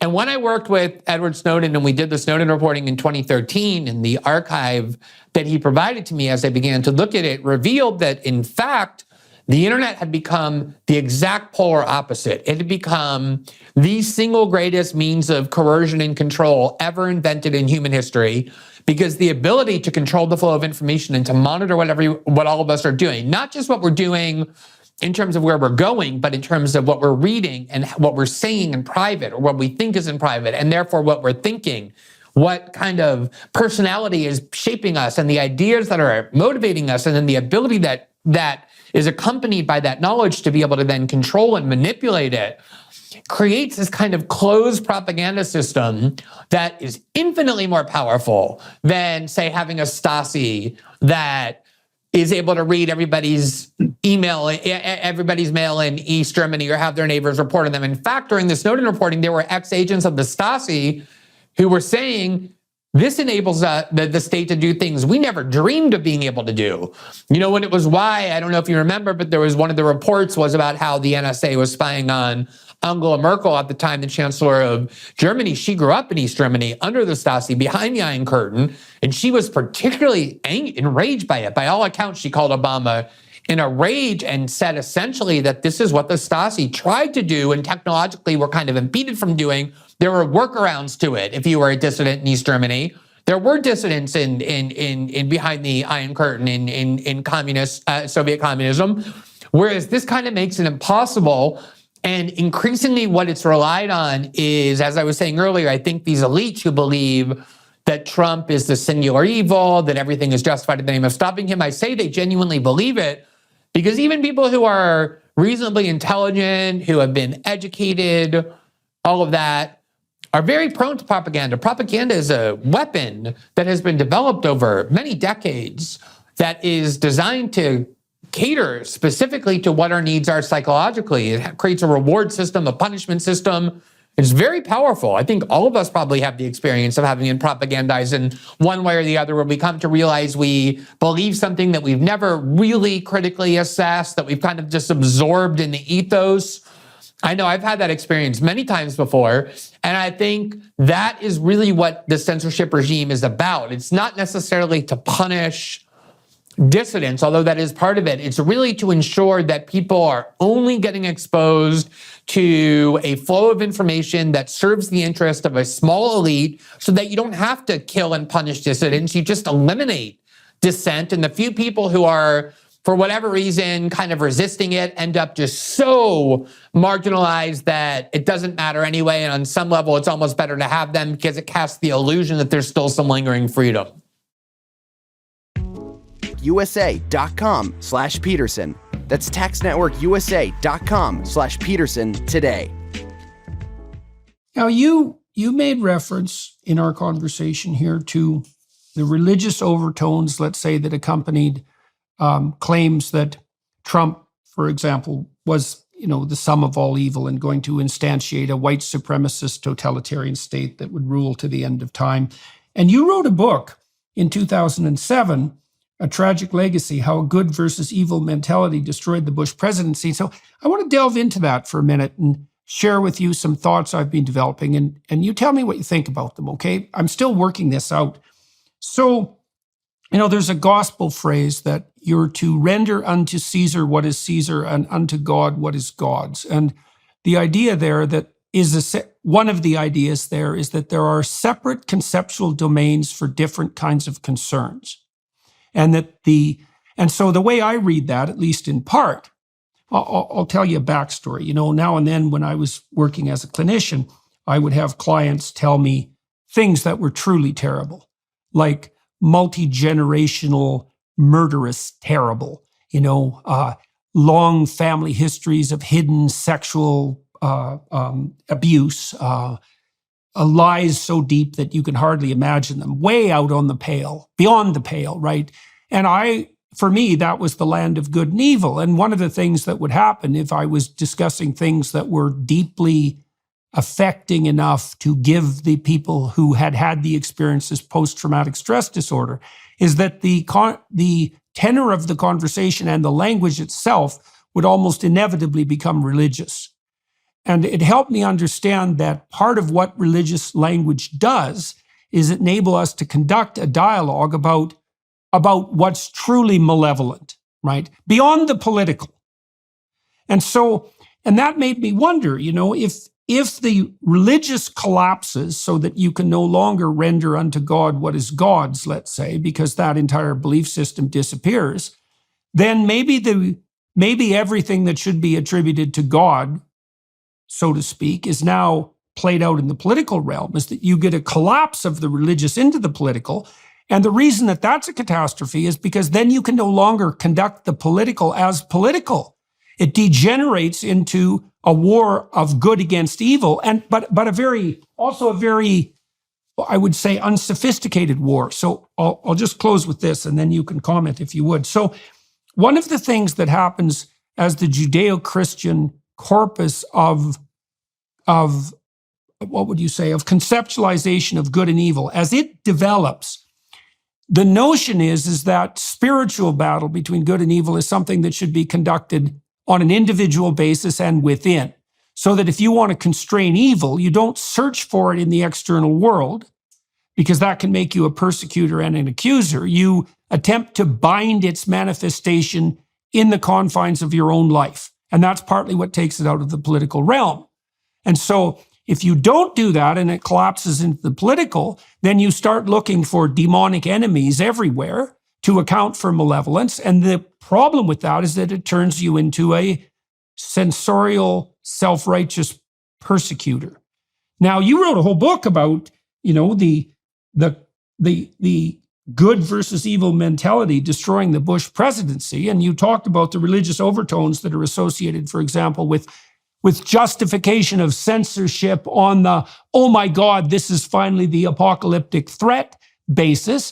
Speaker 2: And when I worked with Edward Snowden and we did the Snowden reporting in 2013, and the archive that he provided to me as I began to look at it revealed that, in fact, the internet had become the exact polar opposite. It had become the single greatest means of coercion and control ever invented in human history, because the ability to control the flow of information and to monitor what all of us are doing, not just what we're doing in terms of where we're going, but in terms of what we're reading and what we're saying in private, or what we think is in private, and therefore what we're thinking, what kind of personality is shaping us, and the ideas that are motivating us, and then the ability that is accompanied by that knowledge to be able to then control and manipulate it, creates this kind of closed propaganda system that is infinitely more powerful than, say, having a Stasi that is able to read everybody's mail in East Germany, or have their neighbors report on them. In fact, during the Snowden reporting, there were ex-agents of the Stasi who were saying, this enables the state to do things we never dreamed of being able to do. You know, when it was I don't know if you remember, but there was one of the reports was about how the NSA was spying on Angela Merkel at the time, the Chancellor of Germany. She grew up in East Germany under the Stasi, behind the Iron Curtain, and she was particularly enraged by it. By all accounts, she called Obama in a rage and said essentially that this is what the Stasi tried to do and technologically were kind of impeded from doing. There were workarounds to it. If you were a dissident in East Germany, there were dissidents in behind the Iron Curtain in communist Soviet communism, whereas this kind of makes it impossible. And increasingly what it's relied on is, as I was saying earlier, I think these elites who believe that Trump is the singular evil, that everything is justified in the name of stopping him. I say they genuinely believe it, because even people who are reasonably intelligent, who have been educated, all of that, are very prone to propaganda. Propaganda is a weapon that has been developed over many decades that is designed to cater specifically to what our needs are psychologically. It creates a reward system, a punishment system. It's very powerful. I think all of us probably have the experience of having been propagandized in one way or the other, where we come to realize we believe something that we've never really critically assessed, that we've kind of just absorbed in the ethos. I know I've had that experience many times before, and I think that is really what the censorship regime is about. It's not necessarily to punish dissidents, although that is part of it. It's really to ensure that people are only getting exposed to a flow of information that serves the interest of a small elite so that you don't have to kill and punish dissidents. You just eliminate dissent. And the few people who are, for whatever reason, kind of resisting it end up just so marginalized that it doesn't matter anyway. And on some level, it's almost better to have them because it casts the illusion that there's still some lingering freedom.
Speaker 3: USA.com/Peterson. That's taxnetworkusa.com/Peterson today.
Speaker 1: Now, you made reference in our conversation here to the religious overtones, let's say, that accompanied claims that Trump, for example, was, the sum of all evil and going to instantiate a white supremacist totalitarian state that would rule to the end of time. And you wrote a book in 2007, A Tragic Legacy, How a Good versus Evil Mentality Destroyed the Bush Presidency. So I want to delve into that for a minute and share with you some thoughts I've been developing, and you tell me what you think about them, okay? I'm still working this out. So, there's a gospel phrase that you're to render unto Caesar what is Caesar and unto God what is God's. And the idea there one of the ideas there is that there are separate conceptual domains for different kinds of concerns. And so the way I read that, at least in part, I'll tell you a backstory. Now and then when I was working as a clinician, I would have clients tell me things that were truly terrible, like multi-generational murderous terrible, long family histories of hidden sexual abuse, lies so deep that you can hardly imagine them, way out on the pale, beyond the pale, right? And for me, that was the land of good and evil. And one of the things that would happen if I was discussing things that were deeply affecting enough to give the people who had the experiences post-traumatic stress disorder is that the tenor of the conversation and the language itself would almost inevitably become religious. And it helped me understand that part of what religious language does is enable us to conduct a dialogue about what's truly malevolent, right? Beyond the political. And that made me wonder, if the religious collapses so that you can no longer render unto God what is God's, let's say, because that entire belief system disappears, then maybe everything that should be attributed to God, so to speak, is now played out in the political realm, is that you get a collapse of the religious into the political. And the reason that that's a catastrophe is because then you can no longer conduct the political as political. It degenerates into a war of good against evil, but a very, I would say, unsophisticated war. So I'll just close with this, and then you can comment if you would. So one of the things that happens as the Judeo-Christian corpus of what would you say, of conceptualization of good and evil, as it develops, the notion is that spiritual battle between good and evil is something that should be conducted on an individual basis and within. So that if you want to constrain evil, you don't search for it in the external world, because that can make you a persecutor and an accuser. You attempt to bind its manifestation in the confines of your own life. And that's partly what takes it out of the political realm. And so if you don't do that and it collapses into the political, then you start looking for demonic enemies everywhere to account for malevolence. And the problem with that is that it turns you into a censorial, self-righteous persecutor. Now, you wrote a whole book about, the good versus evil mentality destroying the Bush presidency. And you talked about the religious overtones that are associated, for example, with justification of censorship on the, oh my God, this is finally the apocalyptic threat basis.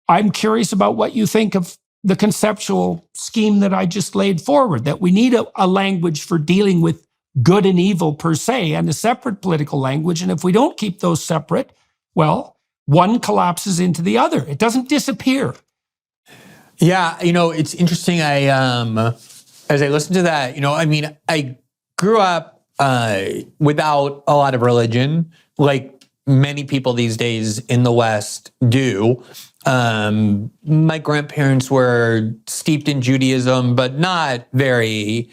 Speaker 1: I'm curious about what you think of the conceptual scheme that I just laid forward, that we need a language for dealing with good and evil per se, and a separate political language. And if we don't keep those separate, well, one collapses into the other. It doesn't disappear.
Speaker 2: Yeah, it's interesting. As I listen to that, I grew up without a lot of religion, like many people these days in the West do. My grandparents were steeped in Judaism, but not very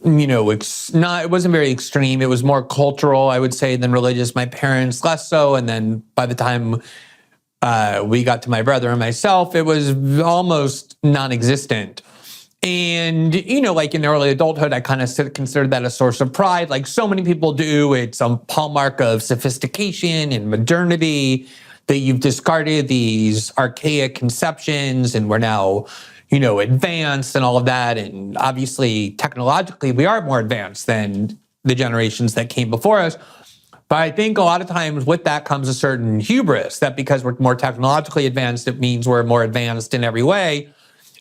Speaker 2: it wasn't very extreme. It was more cultural, I would say, than religious. My parents less so. And then by the time we got to my brother and myself, it was almost non-existent. And, like in early adulthood, I kind of considered that a source of pride, like so many people do. It's a hallmark of sophistication and modernity that you've discarded these archaic conceptions and we're now, advanced and all of that. And obviously, technologically, we are more advanced than the generations that came before us. But I think a lot of times with that comes a certain hubris that because we're more technologically advanced, it means we're more advanced in every way.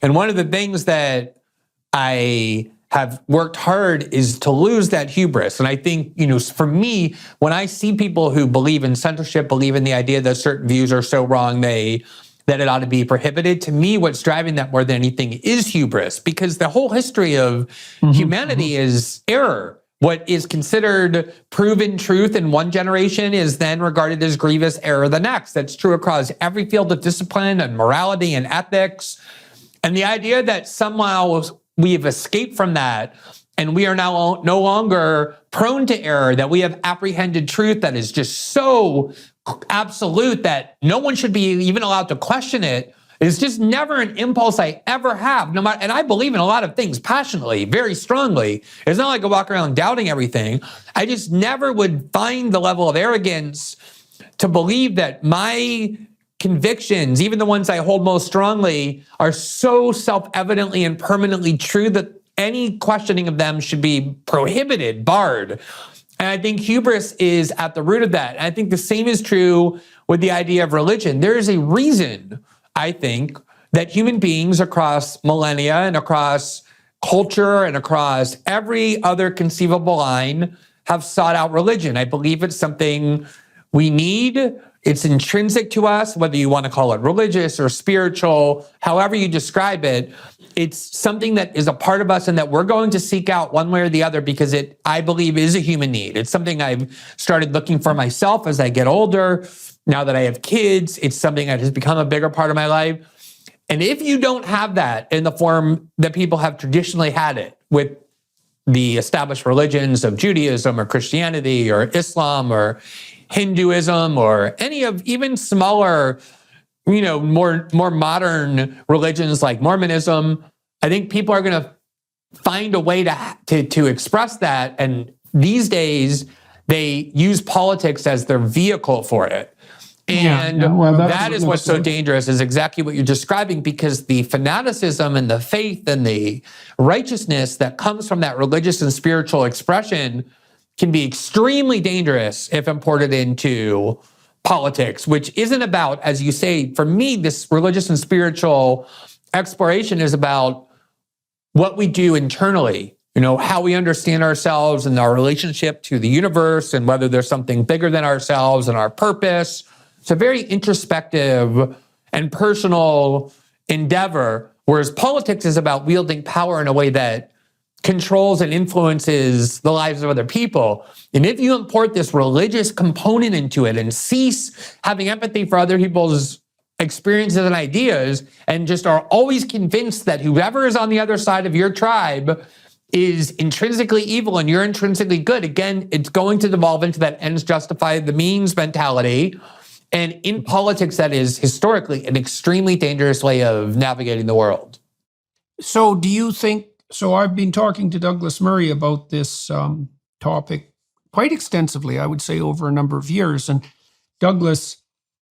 Speaker 2: And one of the things that I have worked hard is to lose that hubris. And I think, for me, when I see people who believe in censorship, believe in the idea that certain views are so wrong, that it ought to be prohibited, to me, what's driving that more than anything is hubris, because the whole history of humanity is error. What is considered proven truth in one generation is then regarded as grievous error the next. That's true across every field of discipline and morality and ethics. And the idea that somehow we have escaped from that and we are now no longer prone to error, that we have apprehended truth that is just so absolute that no one should be even allowed to question it, is just never an impulse I ever have. No matter, and I believe in a lot of things passionately, very strongly. It's not like I walk around doubting everything. I just never would find the level of arrogance to believe that my convictions, even the ones I hold most strongly, are so self-evidently and permanently true that any questioning of them should be prohibited, barred. And I think hubris is at the root of that. And I think the same is true with the idea of religion. There is a reason, I think, that human beings across millennia and across culture and across every other conceivable line have sought out religion. I believe it's something we need. It's intrinsic to us, whether you want to call it religious or spiritual, however you describe it. It's something that is a part of us and that we're going to seek out one way or the other because it, I believe, is a human need. It's something I've started looking for myself as I get older. Now that I have kids, it's something that has become a bigger part of my life. And if you don't have that in the form that people have traditionally had it with the established religions of Judaism or Christianity or Islam or Hinduism or any of even smaller, more modern religions like Mormonism, I think people are going to find a way to express that. And these days, they use politics as their vehicle for it. And that is what's so dangerous, is exactly what you're describing, because the fanaticism and the faith and the righteousness that comes from that religious and spiritual expression can be extremely dangerous if imported into politics, which isn't about, as you say, for me, this religious and spiritual exploration is about what we do internally, how we understand ourselves and our relationship to the universe and whether there's something bigger than ourselves and our purpose. It's a very introspective and personal endeavor, whereas politics is about wielding power in a way that controls and influences the lives of other people. And if you import this religious component into it and cease having empathy for other people's experiences and ideas and just are always convinced that whoever is on the other side of your tribe is intrinsically evil and you're intrinsically good, again, it's going to devolve into that ends justify the means mentality. And in politics, that is historically an extremely dangerous way of navigating the world.
Speaker 1: So do you think, so I've been talking to Douglas Murray about this topic quite extensively, I would say over a number of years. And Douglas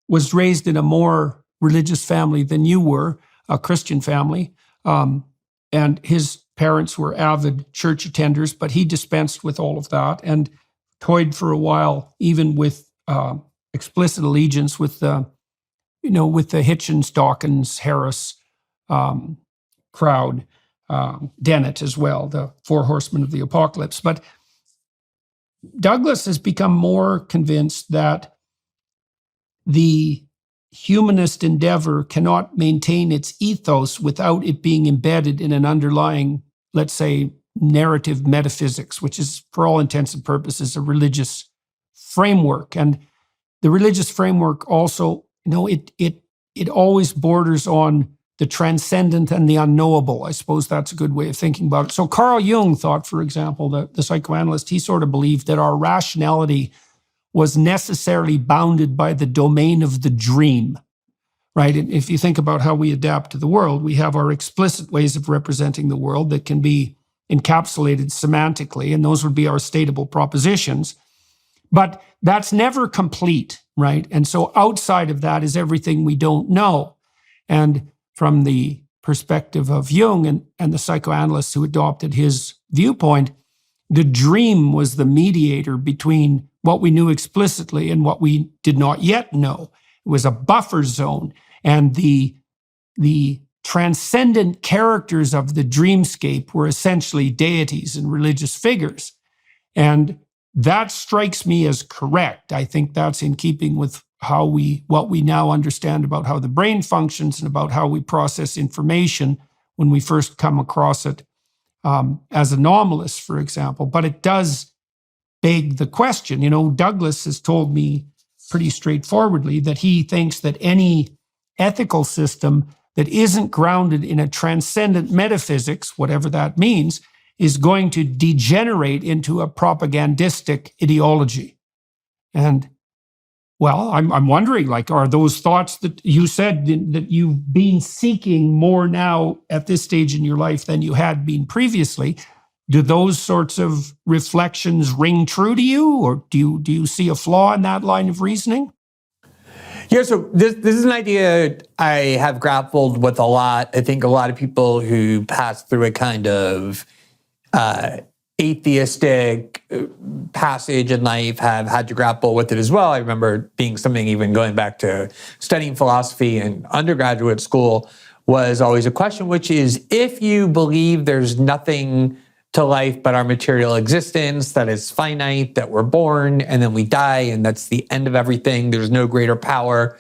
Speaker 1: was raised in a more religious family than you were, a Christian family. And his parents were avid church attenders, but he dispensed with all of that and toyed for a while, even with explicit allegiance with the, with the Hitchens, Dawkins, Harris crowd. Dennett as well, the Four Horsemen of the Apocalypse. But Douglas has become more convinced that the humanist endeavor cannot maintain its ethos without it being embedded in an underlying, let's say, narrative metaphysics, which is, for all intents and purposes, a religious framework. And the religious framework also, it always borders on the transcendent and the unknowable. I suppose that's a good way of thinking about it. So Carl Jung thought, for example, the psychoanalyst, he sort of believed that our rationality was necessarily bounded by the domain of the dream, right? And if you think about how we adapt to the world, we have our explicit ways of representing the world that can be encapsulated semantically, and those would be our stateable propositions. But that's never complete, right? And so outside of that is everything we don't know. And from the perspective of Jung and the psychoanalysts who adopted his viewpoint, the dream was the mediator between what we knew explicitly and what we did not yet know. It was a buffer zone. And the transcendent characters of the dreamscape were essentially deities and religious figures. And that strikes me as correct. I think that's in keeping with what we now understand about how the brain functions and about how we process information when we first come across it as anomalous, for example. But it does beg the question. Douglas has told me pretty straightforwardly that he thinks that any ethical system that isn't grounded in a transcendent metaphysics, whatever that means, is going to degenerate into a propagandistic ideology. And well, I'm wondering, are those thoughts that you said that you've been seeking more now at this stage in your life than you had been previously, do those sorts of reflections ring true to you, or do you see a flaw in that line of reasoning?
Speaker 2: Yeah, so this is an idea I have grappled with a lot. I think a lot of people who pass through a kind of atheistic passage in life have had to grapple with it as well. I remember being something, even going back to studying philosophy in undergraduate school, was always a question, which is, if you believe there's nothing to life but our material existence, that is finite, that we're born and then we die and that's the end of everything, there's no greater power.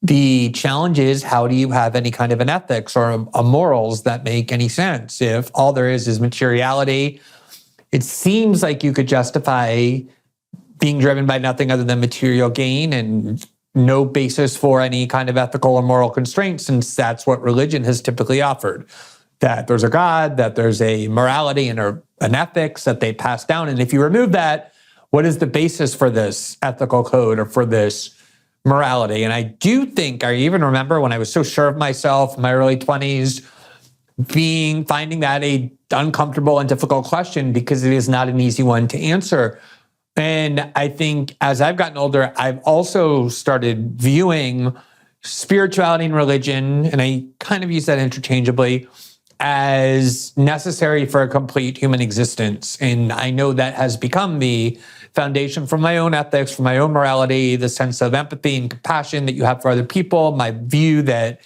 Speaker 2: The challenge is, how do you have any kind of an ethics or a morals that make any sense if all there is materiality? It seems like you could justify being driven by nothing other than material gain and no basis for any kind of ethical or moral constraints, since that's what religion has typically offered. That there's a God, that there's a morality and an ethics that they pass down. And if you remove that, what is the basis for this ethical code or for this morality? And I do think, I even remember when I was so sure of myself in my early 20s, finding that a uncomfortable and difficult question, because it is not an easy one to answer. And I think as I've gotten older, I've also started viewing spirituality and religion, and I kind of use that interchangeably, as necessary for a complete human existence. And I know that has become the foundation for my own ethics, for my own morality, the sense of empathy and compassion that you have for other people, my view that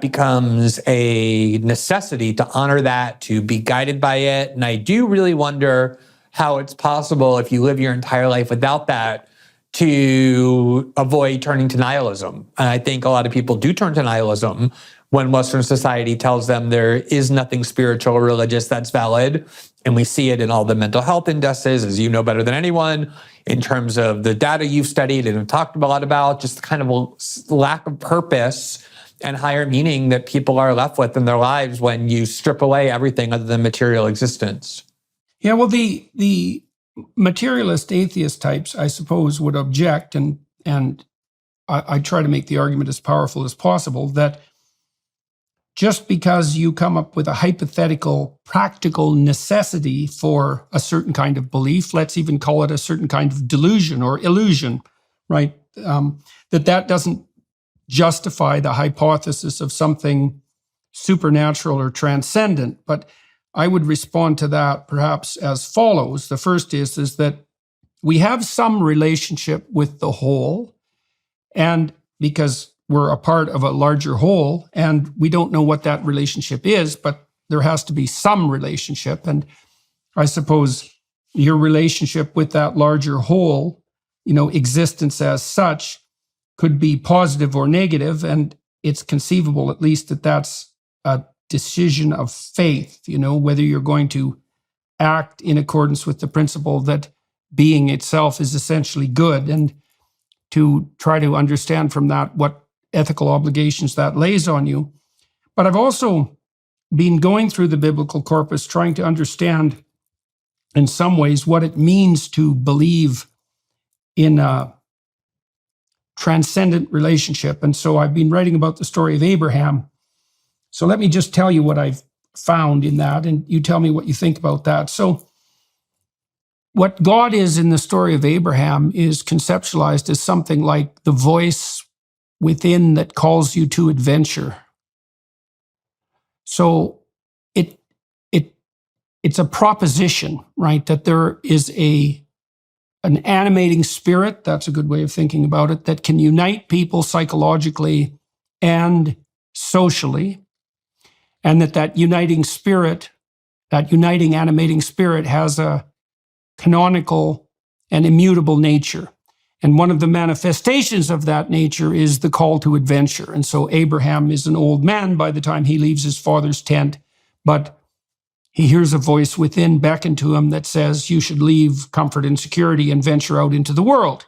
Speaker 2: becomes a necessity to honor that, to be guided by it. And I do really wonder how it's possible, if you live your entire life without that, to avoid turning to nihilism. And I think a lot of people do turn to nihilism when Western society tells them there is nothing spiritual or religious that's valid. And we see it in all the mental health indices, as you know better than anyone, in terms of the data you've studied and have talked a lot about, just the kind of a lack of purpose and higher meaning that people are left with in their lives when you strip away everything other than material existence.
Speaker 1: Yeah, well, the materialist atheist types, I suppose, would object, and I try to make the argument as powerful as possible, that just because you come up with a hypothetical, practical necessity for a certain kind of belief, let's even call it a certain kind of delusion or illusion, right? That doesn't justify the hypothesis of something supernatural or transcendent. But I would respond to that perhaps as follows. The first is that we have some relationship with the whole, and because we're a part of a larger whole, and we don't know what that relationship is, but there has to be some relationship. And I suppose your relationship with that larger whole, existence as such, could be positive or negative, and it's conceivable at least that that's a decision of faith, whether you're going to act in accordance with the principle that being itself is essentially good, and to try to understand from that what ethical obligations that lays on you. But I've also been going through the biblical corpus, trying to understand in some ways what it means to believe in a transcendent relationship. And so I've been writing about the story of Abraham. So let me just tell you what I've found in that, and you tell me what you think about that. So what God is in the story of Abraham is conceptualized as something like the voice within that calls you to adventure. So it's a proposition, right? That there is an animating spirit, that's a good way of thinking about it, that can unite people psychologically and socially. And that uniting spirit, that uniting animating spirit has a canonical and immutable nature. And one of the manifestations of that nature is the call to adventure. And so Abraham is an old man by the time he leaves his father's tent, but he hears a voice within beckon to him that says, you should leave comfort and security and venture out into the world.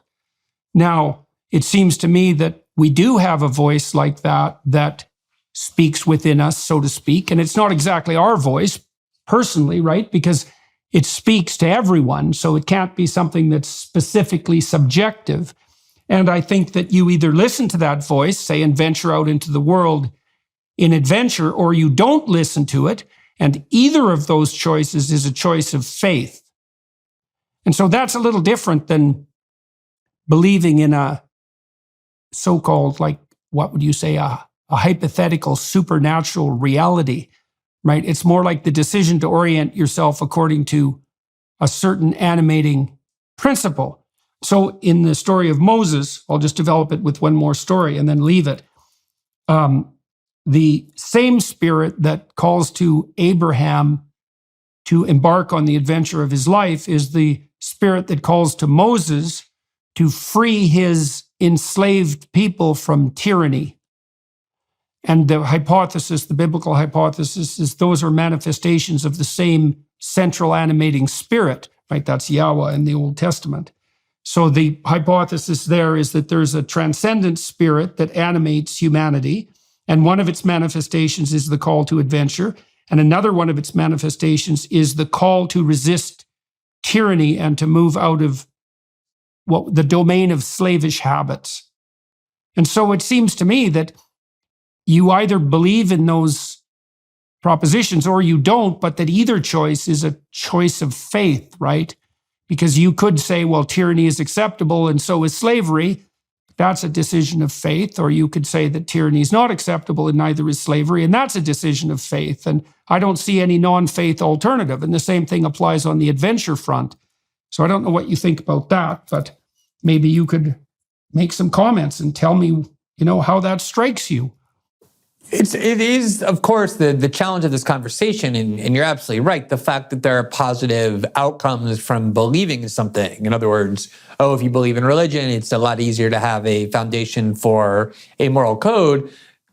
Speaker 1: Now, it seems to me that we do have a voice like that speaks within us, so to speak. And it's not exactly our voice personally, right? Because it speaks to everyone. So it can't be something that's specifically subjective. And I think that you either listen to that voice, say, and venture out into the world in adventure, or you don't listen to it. And either of those choices is a choice of faith. And so that's a little different than believing in a so-called, like, what would you say, a hypothetical supernatural reality, right? It's more like the decision to orient yourself according to a certain animating principle. So in the story of Moses, I'll just develop it with one more story and then leave it. The same spirit that calls to Abraham to embark on the adventure of his life is the spirit that calls to Moses to free his enslaved people from tyranny. And the hypothesis, the biblical hypothesis, is those are manifestations of the same central animating spirit, right? That's Yahweh in the Old Testament. So the hypothesis there is that there's a transcendent spirit that animates humanity, and one of its manifestations is the call to adventure, and another one of its manifestations is the call to resist tyranny and to move out of the domain of slavish habits. And so it seems to me that you either believe in those propositions or you don't, but that either choice is a choice of faith, right? Because you could say, well, tyranny is acceptable and so is slavery. That's a decision of faith. Or you could say that tyranny is not acceptable and neither is slavery, and that's a decision of faith. And I don't see any non-faith alternative. And the same thing applies on the adventure front. So I don't know what you think about that, but maybe you could make some comments and tell me, how that strikes you.
Speaker 2: It is, of course, the challenge of this conversation, and you're absolutely right, the fact that there are positive outcomes from believing in something. In other words, if you believe in religion, it's a lot easier to have a foundation for a moral code,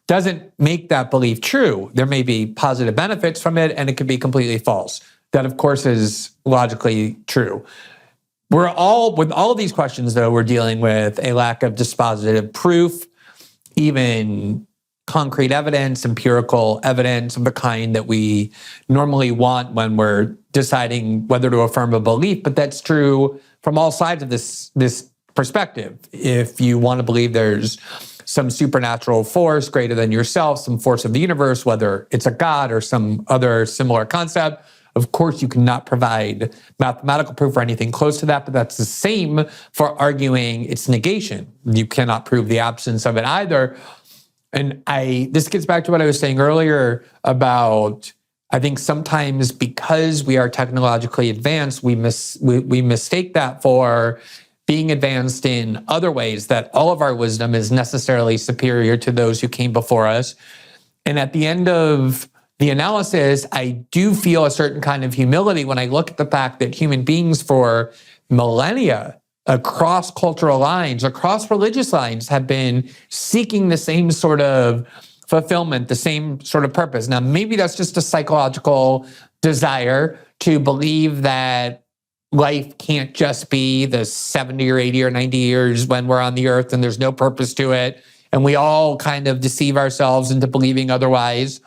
Speaker 2: doesn't make that belief true. There may be positive benefits from it, and it could be completely false. That, of course, is logically true. With all of these questions, though, we're dealing with a lack of dispositive proof, even concrete evidence, empirical evidence of the kind that we normally want when we're deciding whether to affirm a belief. But that's true from all sides of this perspective. If you want to believe there's some supernatural force greater than yourself, some force of the universe, whether it's a god or some other similar concept, of course you cannot provide mathematical proof or anything close to that, but that's the same for arguing its negation. You cannot prove the absence of it either. And this gets back to what I was saying earlier about, I think sometimes because we are technologically advanced, we mistake that for being advanced in other ways, that all of our wisdom is necessarily superior to those who came before us. And at the end of the analysis, I do feel a certain kind of humility when I look at the fact that human beings for millennia, across cultural lines, across religious lines, have been seeking the same sort of fulfillment, the same sort of purpose. Now, maybe that's just a psychological desire to believe that life can't just be the 70 or 80 or 90 years when we're on the earth and there's no purpose to it, and we all kind of deceive ourselves into believing otherwise.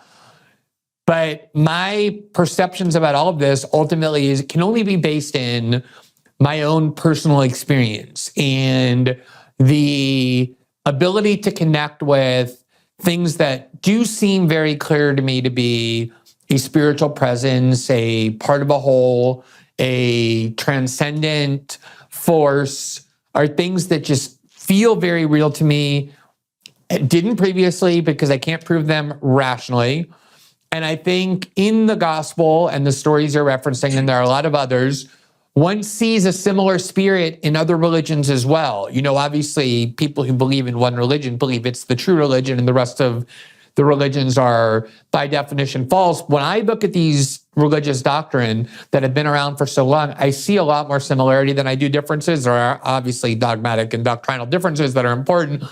Speaker 2: But my perceptions about all of this ultimately can only be based in my own personal experience and the ability to connect with things that do seem very clear to me to be a spiritual presence, a part of a whole, a transcendent force, are things that just feel very real to me. It didn't previously because I can't prove them rationally. And I think in the gospel and the stories you're referencing, and there are a lot of others, one sees a similar spirit in other religions as well. You know, obviously, people who believe in one religion believe it's the true religion, and the rest of the religions are, by definition, false. When I look at these religious doctrine that have been around for so long, I see a lot more similarity than I do differences. There are obviously dogmatic and doctrinal differences that are important.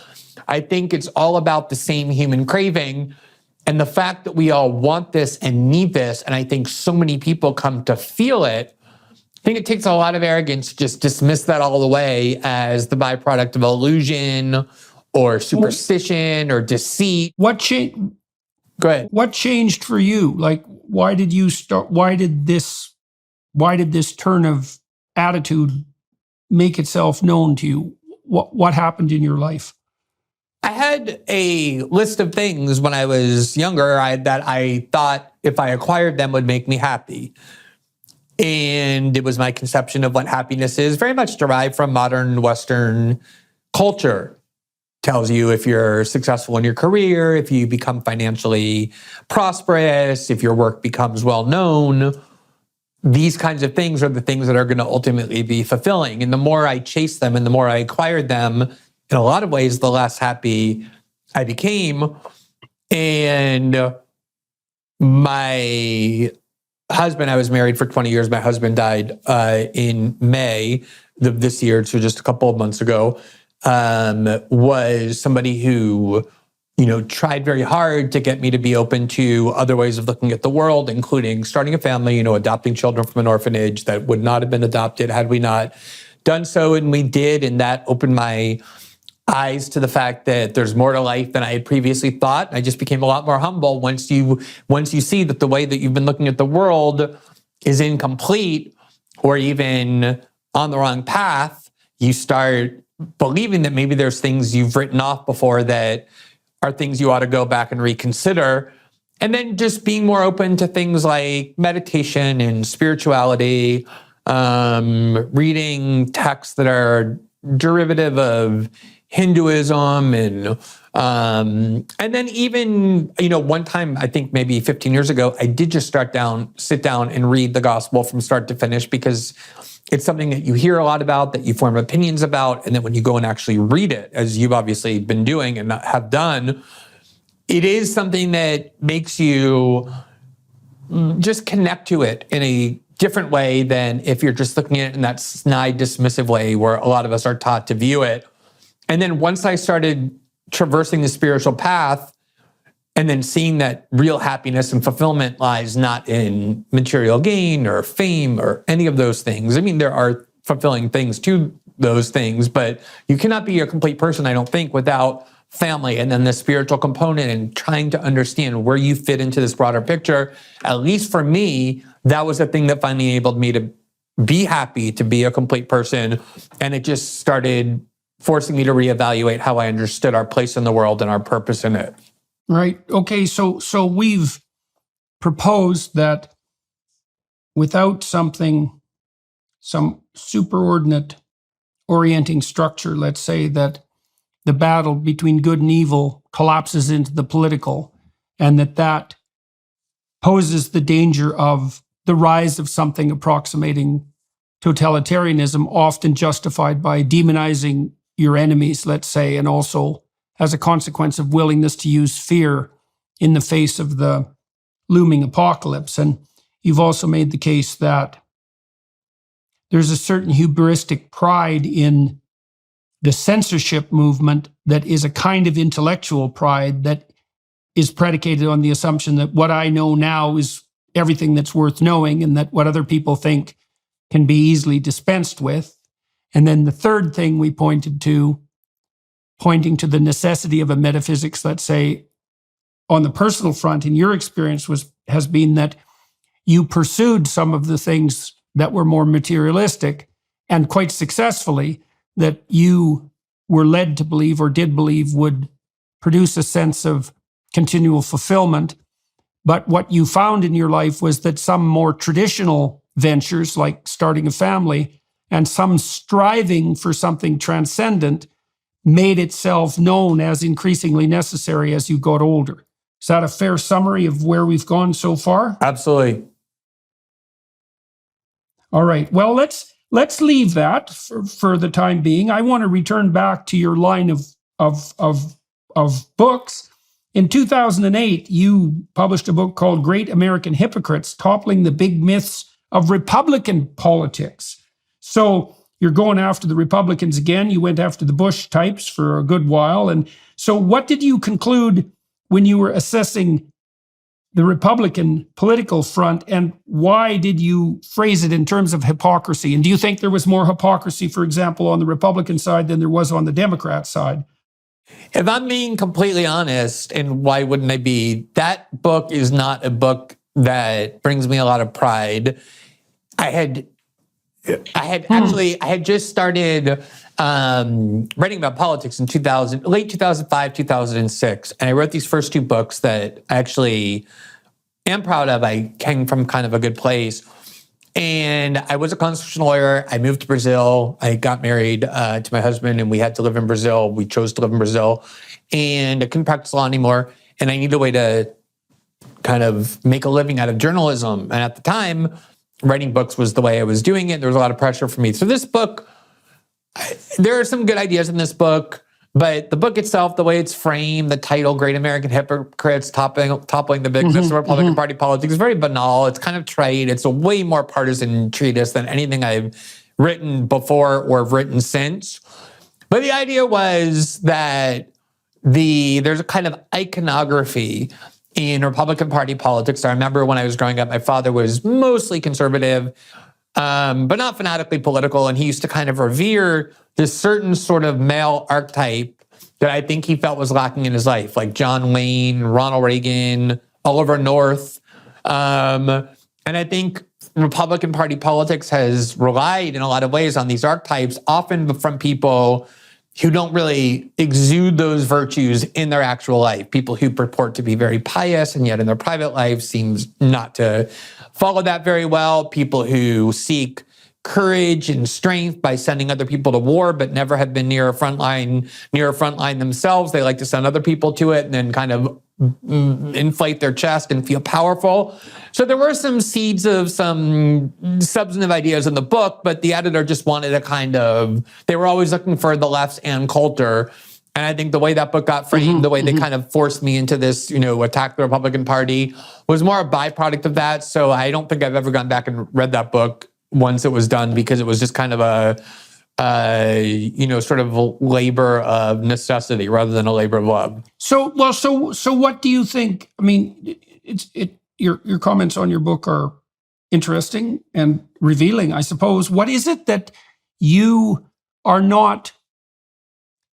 Speaker 2: I think it's all about the same human craving. And the fact that we all want this and need this, and I think so many people come to feel it, I think it takes a lot of arrogance to just dismiss that all the way as the byproduct of illusion or superstition or deceit.
Speaker 1: What changed?
Speaker 2: Go ahead.
Speaker 1: What changed for you? Like, why did you start? Why did this turn of attitude make itself known to you? What happened in your life?
Speaker 2: I had a list of things when I was younger that I thought if I acquired them would make me happy. And it was my conception of what happiness is, very much derived from modern Western culture. Tells you if you're successful in your career, if you become financially prosperous, if your work becomes well known. These kinds of things are the things that are going to ultimately be fulfilling. And the more I chased them and the more I acquired them, in a lot of ways, the less happy I became. And my husband, I was married for 20 years. My husband died in May of this year, so just a couple of months ago, was somebody who, tried very hard to get me to be open to other ways of looking at the world, including starting a family, adopting children from an orphanage that would not have been adopted had we not done so. And we did, and that opened my eyes to the fact that there's more to life than I had previously thought. I just became a lot more humble once you see that the way that you've been looking at the world is incomplete or even on the wrong path. You start believing that maybe there's things you've written off before that are things you ought to go back and reconsider. And then just being more open to things like meditation and spirituality, reading texts that are derivative of Hinduism and then even, one time, I think maybe 15 years ago, I did just sit down and read the gospel from start to finish because it's something that you hear a lot about, that you form opinions about. And then when you go and actually read it, as you've obviously been doing and have done, it is something that makes you just connect to it in a different way than if you're just looking at it in that snide, dismissive way where a lot of us are taught to view it. And then once I started traversing the spiritual path and then seeing that real happiness and fulfillment lies not in material gain or fame or any of those things. I mean, there are fulfilling things to those things, but you cannot be a complete person, I don't think, without family and then the spiritual component and trying to understand where you fit into this broader picture. At least for me, that was the thing that finally enabled me to be happy, to be a complete person. And it just started forcing me to reevaluate how I understood our place in the world and our purpose in it.
Speaker 1: Right. Okay. So we've proposed that without some superordinate orienting structure, let's say that the battle between good and evil collapses into the political, and that poses the danger of the rise of something approximating totalitarianism, often justified by demonizing your enemies, let's say, and also as a consequence of willingness to use fear in the face of the looming apocalypse. And you've also made the case that there's a certain hubristic pride in the censorship movement that is a kind of intellectual pride that is predicated on the assumption that what I know now is everything that's worth knowing and that what other people think can be easily dispensed with. And then the third thing we pointed to pointing to the necessity of a metaphysics, let's say, on the personal front, in your experience has been that you pursued some of the things that were more materialistic, and quite successfully, that you were led to believe or did believe would produce a sense of continual fulfillment. But what you found in your life was that some more traditional ventures, like starting a family, and some striving for something transcendent, made itself known as increasingly necessary as you got older. Is that a fair summary of where we've gone so far?
Speaker 2: Absolutely.
Speaker 1: All right. Well, let's leave that for the time being. I want to return back to your line of books. In 2008, you published a book called Great American Hypocrites: Toppling the Big Myths of Republican Politics. So you're going after the Republicans again. You went after the Bush types for a good while. And so what did you conclude when you were assessing the Republican political front, and why did you phrase it in terms of hypocrisy? And do you think there was more hypocrisy, for example, on the Republican side than there was on the Democrat side?
Speaker 2: If I'm being completely honest, and why wouldn't I be, that book is not a book that brings me a lot of pride. I had just started writing about politics in late 2005, 2006. And I wrote these first two books that I actually am proud of. I came from kind of a good place. And I was a constitutional lawyer. I moved to Brazil. I got married to my husband, and we had to live in Brazil. We chose to live in Brazil. And I couldn't practice law anymore. And I needed a way to kind of make a living out of journalism. And at the time, writing books was the way I was doing it. There was a lot of pressure for me. So this book, there are some good ideas in this book, but the book itself, the way it's framed, the title, Great American Hypocrites, toppling the big myths of Republican Party politics, is very banal. It's kind of trite. It's a way more partisan treatise than anything I've written before or have written since. But the idea was that there's a kind of iconography in Republican Party politics. I remember when I was growing up, my father was mostly conservative, but not fanatically political. And he used to kind of revere this certain sort of male archetype that I think he felt was lacking in his life, like John Wayne, Ronald Reagan, Oliver North. And I think Republican Party politics has relied in a lot of ways on these archetypes, often from people who don't really exude those virtues in their actual life. People who purport to be very pious and yet in their private life seems not to follow that very well. People who seek courage and strength by sending other people to war, but never have been near a front line themselves. They like to send other people to it and then kind of inflate their chest and feel powerful. So there were some seeds of some substantive ideas in the book, but the editor just wanted they were always looking for the left's Ann Coulter. And I think the way that book got framed, the way they kind of forced me into this, attack the Republican Party, was more a byproduct of that. So I don't think I've ever gone back and read that book once it was done, because it was just kind of sort of a labor of necessity rather than a labor of love.
Speaker 1: So what do you think? I mean, your comments on your book are interesting and revealing, I suppose. What is it that you are not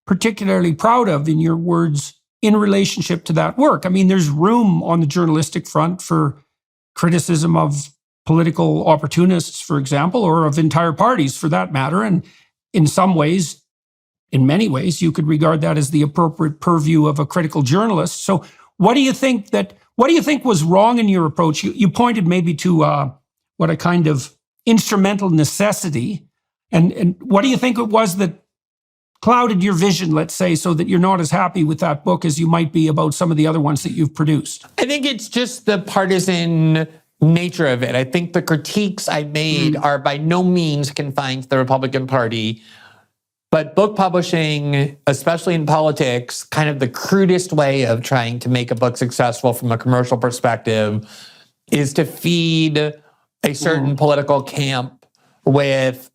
Speaker 1: particularly proud of, in your words, in relationship to that work? I mean, there's room on the journalistic front for criticism of political opportunists, for example, or of entire parties for that matter. And in many ways, you could regard that as the appropriate purview of a critical journalist. So what do you think was wrong in your approach? You pointed maybe to what a kind of instrumental necessity. And what do you think it was that clouded your vision, let's say, so that you're not as happy with that book as you might be about some of the other ones that you've produced?
Speaker 2: I think it's just the partisan nature of it. I think the critiques I made are by no means confined to the Republican Party, but book publishing, especially in politics, kind of the crudest way of trying to make a book successful from a commercial perspective is to feed a certain political camp with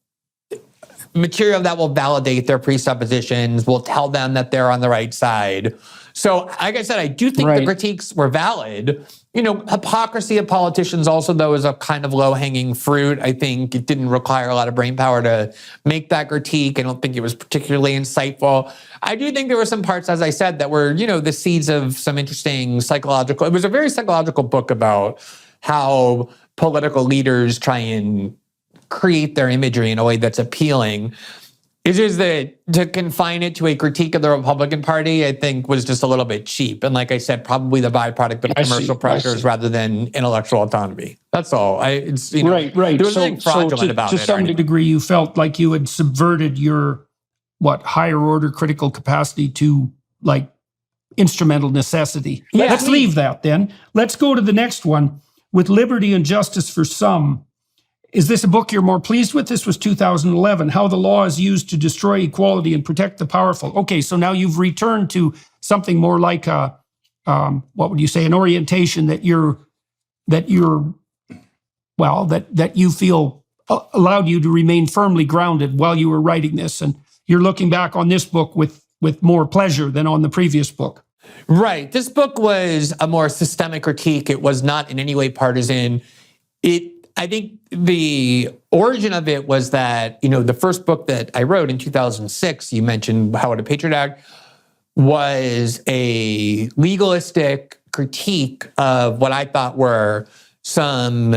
Speaker 2: material that will validate their presuppositions, will tell them that they're on the right side. So, like I said, I do think the critiques were valid. Hypocrisy of politicians also, though, is a kind of low-hanging fruit. I think it didn't require a lot of brainpower to make that critique. I don't think it was particularly insightful. I do think there were some parts, as I said, that were, the seeds of some interesting psychological. It was a very psychological book about how political leaders try and create their imagery in a way that's appealing. It's just that to confine it to a critique of the Republican Party, I think, was just a little bit cheap. And like I said, probably the byproduct of commercial pressures rather than intellectual autonomy. That's all.
Speaker 1: Right. There was nothing fraudulent about it. To some degree, you felt like you had subverted your, higher order critical capacity to, instrumental necessity. Yeah. Let's leave that then. Let's go to the next one. With Liberty and Justice for Some. Is this a book you're more pleased with? This was 2011. How the Law is Used to Destroy Equality and Protect the Powerful. Okay, so now you've returned to something more like a, what would you say, an orientation that you feel allowed you to remain firmly grounded while you were writing this. And you're looking back on this book with more pleasure than on the previous book.
Speaker 2: Right. This book was a more systemic critique. It was not in any way partisan. I think the origin of it was that, the first book that I wrote in 2006, you mentioned How Would a Patriot Act, was a legalistic critique of what I thought were some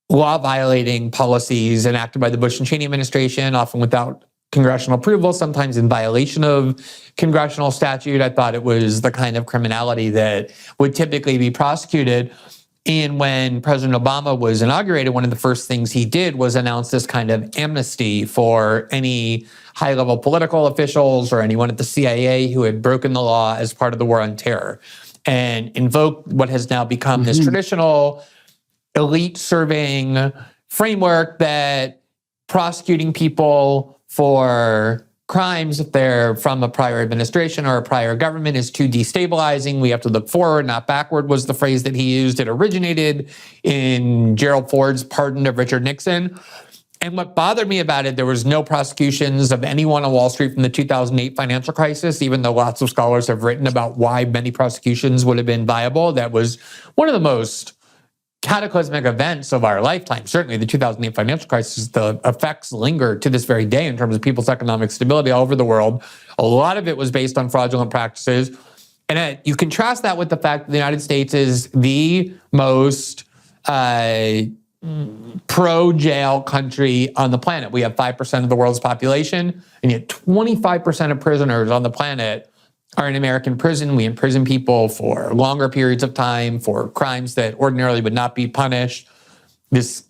Speaker 2: law-violating policies enacted by the Bush and Cheney administration, often without congressional approval, sometimes in violation of congressional statute. I thought it was the kind of criminality that would typically be prosecuted. And when President Obama was inaugurated, one of the first things he did was announce this kind of amnesty for any high-level political officials or anyone at the CIA who had broken the law as part of the war on terror, and invoke what has now become this traditional elite-serving framework that prosecuting people for crimes, if they're from a prior administration or a prior government, is too destabilizing. We have to look forward, not backward, was the phrase that he used. It originated in Gerald Ford's pardon of Richard Nixon. And what bothered me about it, there was no prosecutions of anyone on Wall Street from the 2008 financial crisis, even though lots of scholars have written about why many prosecutions would have been viable. That was one of the most cataclysmic events of our lifetime. Certainly the 2008 financial crisis, the effects linger to this very day in terms of people's economic stability all over the world. A lot of it was based on fraudulent practices. And you contrast that with the fact that the United States is the most pro-jail country on the planet. We have 5% of the world's population, and yet 25% of prisoners on the planet are in American prison. We imprison people for longer periods of time for crimes that ordinarily would not be punished. This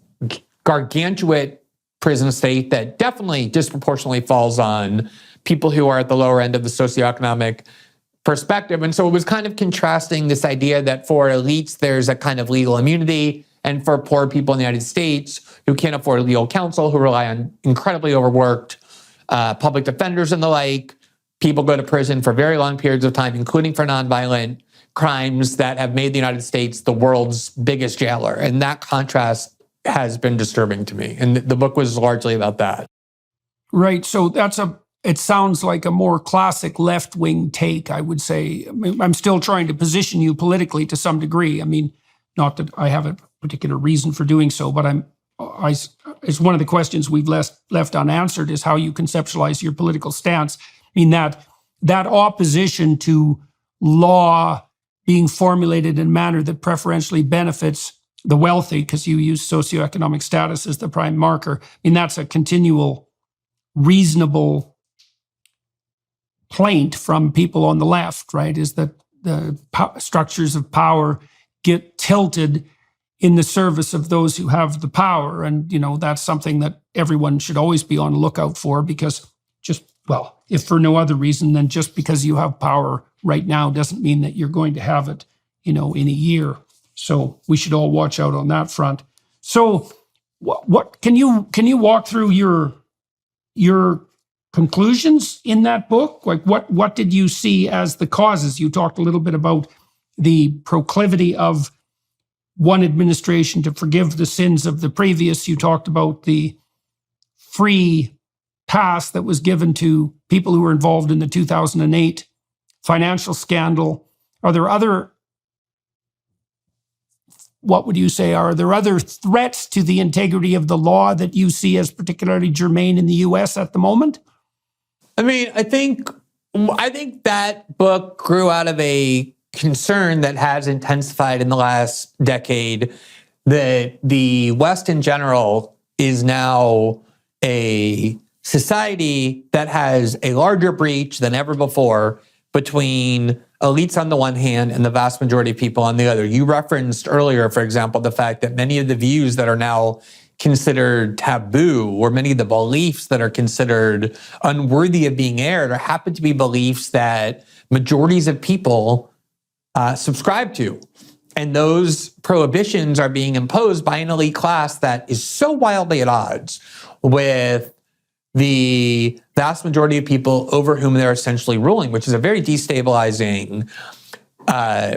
Speaker 2: gargantuan prison state that definitely disproportionately falls on people who are at the lower end of the socioeconomic perspective. And so it was kind of contrasting this idea that for elites, there's a kind of legal immunity, and for poor people in the United States who can't afford legal counsel, who rely on incredibly overworked public defenders and the like, people go to prison for very long periods of time, including for nonviolent crimes that have made the United States the world's biggest jailer. And that contrast has been disturbing to me. And the book was largely about that.
Speaker 1: Right. So it sounds like a more classic left-wing take, I would say. I mean, I'm still trying to position you politically to some degree. I mean, not that I have a particular reason for doing so, but it's one of the questions we've left unanswered is how you conceptualize your political stance. I mean, that opposition to law being formulated in a manner that preferentially benefits the wealthy, because you use socioeconomic status as the prime marker. I mean, that's a continual, reasonable plaint from people on the left, right? Is that the structures of power get tilted in the service of those who have the power. And, that's something that everyone should always be on the lookout for, because if for no other reason than just because you have power right now doesn't mean that you're going to have it, in a year. So we should all watch out on that front. So what can you walk through your conclusions in that book? Like what did you see as the causes? You talked a little bit about the proclivity of one administration to forgive the sins of the previous. You talked about the free pass that was given to people who were involved in the 2008 financial scandal? Are there other, what would you say, are there other threats to the integrity of the law that you see as particularly germane in the US at the moment?
Speaker 2: I mean, I think that book grew out of a concern that has intensified in the last decade, that the West in general is now a society that has a larger breach than ever before between elites on the one hand and the vast majority of people on the other. You referenced earlier, for example, the fact that many of the views that are now considered taboo, or many of the beliefs that are considered unworthy of being aired, or happen to be beliefs that majorities of people subscribe to. And those prohibitions are being imposed by an elite class that is so wildly at odds with the vast majority of people over whom they're essentially ruling, which is a very destabilizing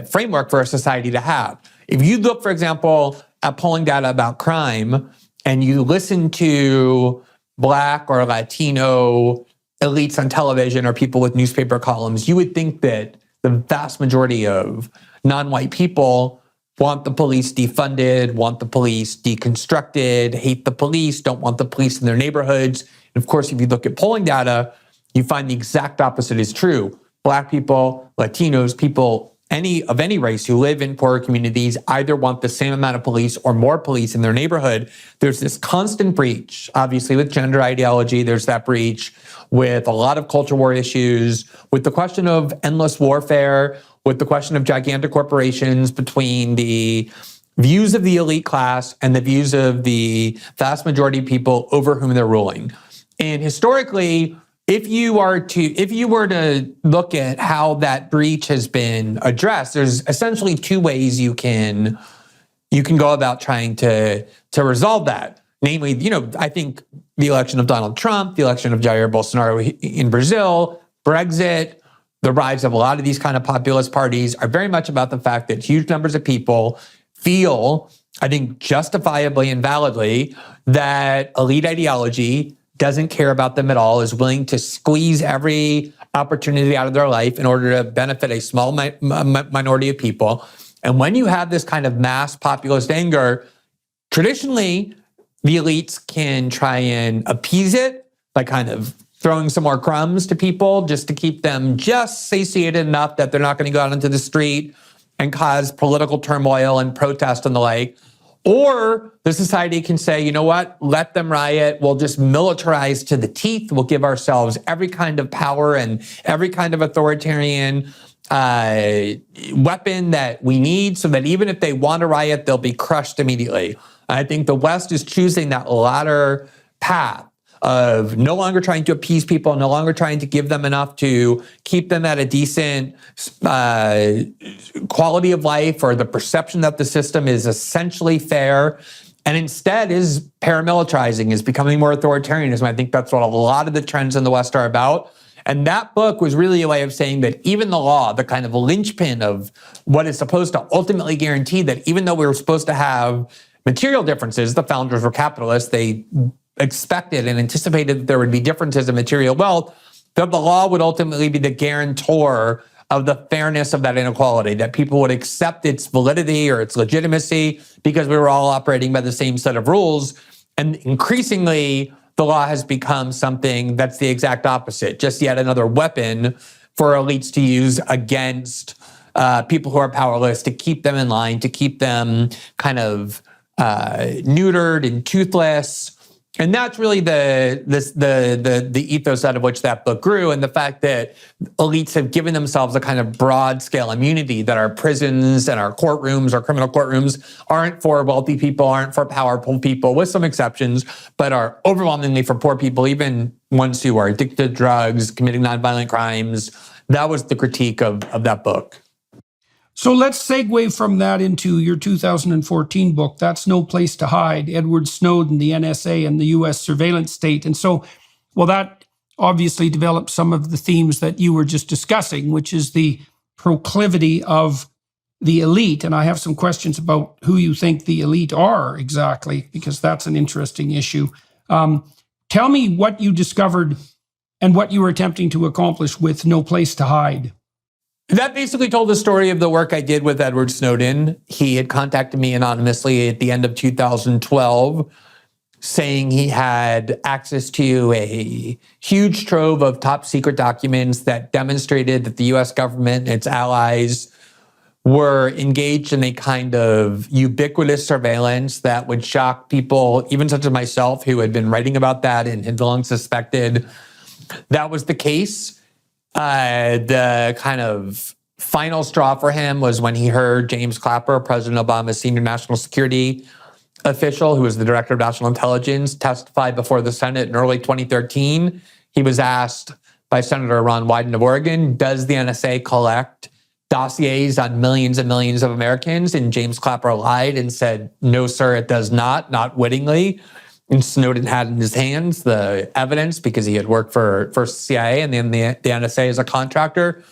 Speaker 2: framework for a society to have. If you look, for example, at polling data about crime, and you listen to Black or Latino elites on television or people with newspaper columns, you would think that the vast majority of non-white people want the police defunded, want the police deconstructed, hate the police, don't want the police in their neighborhoods. And of course, if you look at polling data, you find the exact opposite is true. Black people, Latinos, people of any race who live in poorer communities either want the same amount of police or more police in their neighborhood. There's this constant breach, obviously with gender ideology, there's that breach with a lot of culture war issues, with the question of endless warfare, with the question of gigantic corporations, between the views of the elite class and the views of the vast majority of people over whom they're ruling. And historically, if you were to look at how that breach has been addressed, there's essentially two ways you can go about trying to resolve that. Namely, I think the election of Donald Trump, the election of Jair Bolsonaro in Brazil, Brexit, the rise of a lot of these kind of populist parties are very much about the fact that huge numbers of people feel, I think justifiably and validly, that elite ideology doesn't care about them at all, is willing to squeeze every opportunity out of their life in order to benefit a small minority of people. And when you have this kind of mass populist anger, traditionally, the elites can try and appease it by kind of throwing some more crumbs to people just to keep them just satiated enough that they're not going to go out into the street and cause political turmoil and protest and the like. Or the society can say, you know what, let them riot. We'll just militarize to the teeth. We'll give ourselves every kind of power and every kind of authoritarian weapon that we need so that even if they want to riot, they'll be crushed immediately. I think the West is choosing that latter path of no longer trying to appease people, no longer trying to give them enough to keep them at a decent quality of life, or the perception that the system is essentially fair, and instead is paramilitarizing, is becoming more authoritarianism. I think that's what a lot of the trends in the West are about. And that book was really a way of saying that even the law, the kind of linchpin of what is supposed to ultimately guarantee that even though we were supposed to have material differences, the founders were capitalists, they expected and anticipated that there would be differences in material wealth, that the law would ultimately be the guarantor of the fairness of that inequality, that people would accept its validity or its legitimacy because we were all operating by the same set of rules. And increasingly, the law has become something that's the exact opposite, just yet another weapon for elites to use against people who are powerless, to keep them in line, to keep them kind of neutered and toothless. And that's really the ethos out of which that book grew, and the fact that elites have given themselves a kind of broad-scale immunity, that our prisons and our courtrooms, our criminal courtrooms, aren't for wealthy people, aren't for powerful people, with some exceptions, but are overwhelmingly for poor people, even ones who are addicted to drugs, committing nonviolent crimes. That was the critique of that book.
Speaker 1: So let's segue from that into your 2014 book, That's No Place to Hide, Edward Snowden, the NSA, and the US surveillance state. And so, well, that obviously develops some of the themes that you were just discussing, which is the proclivity of the elite. And I have some questions about who you think the elite are exactly, because that's an interesting issue. Tell tell me what you discovered and what you were attempting to accomplish with No Place to Hide.
Speaker 2: That basically told the story of the work I did with Edward Snowden. He had contacted me anonymously at the end of 2012, saying he had access to a huge trove of top secret documents that demonstrated that the US government and its allies were engaged in a kind of ubiquitous surveillance that would shock people, even such as myself, who had been writing about that and had long suspected that was the case. The kind of final straw for him was when he heard James Clapper, President Obama's senior national security official, who was the director of national intelligence, testify before the Senate in early 2013. He was asked by Senator Ron Wyden of Oregon, does the NSA collect dossiers on millions and millions of Americans? And James Clapper lied and said, no, sir, it does not wittingly. And Snowden had in his hands the evidence because he had worked for CIA and then the NSA as a contractor.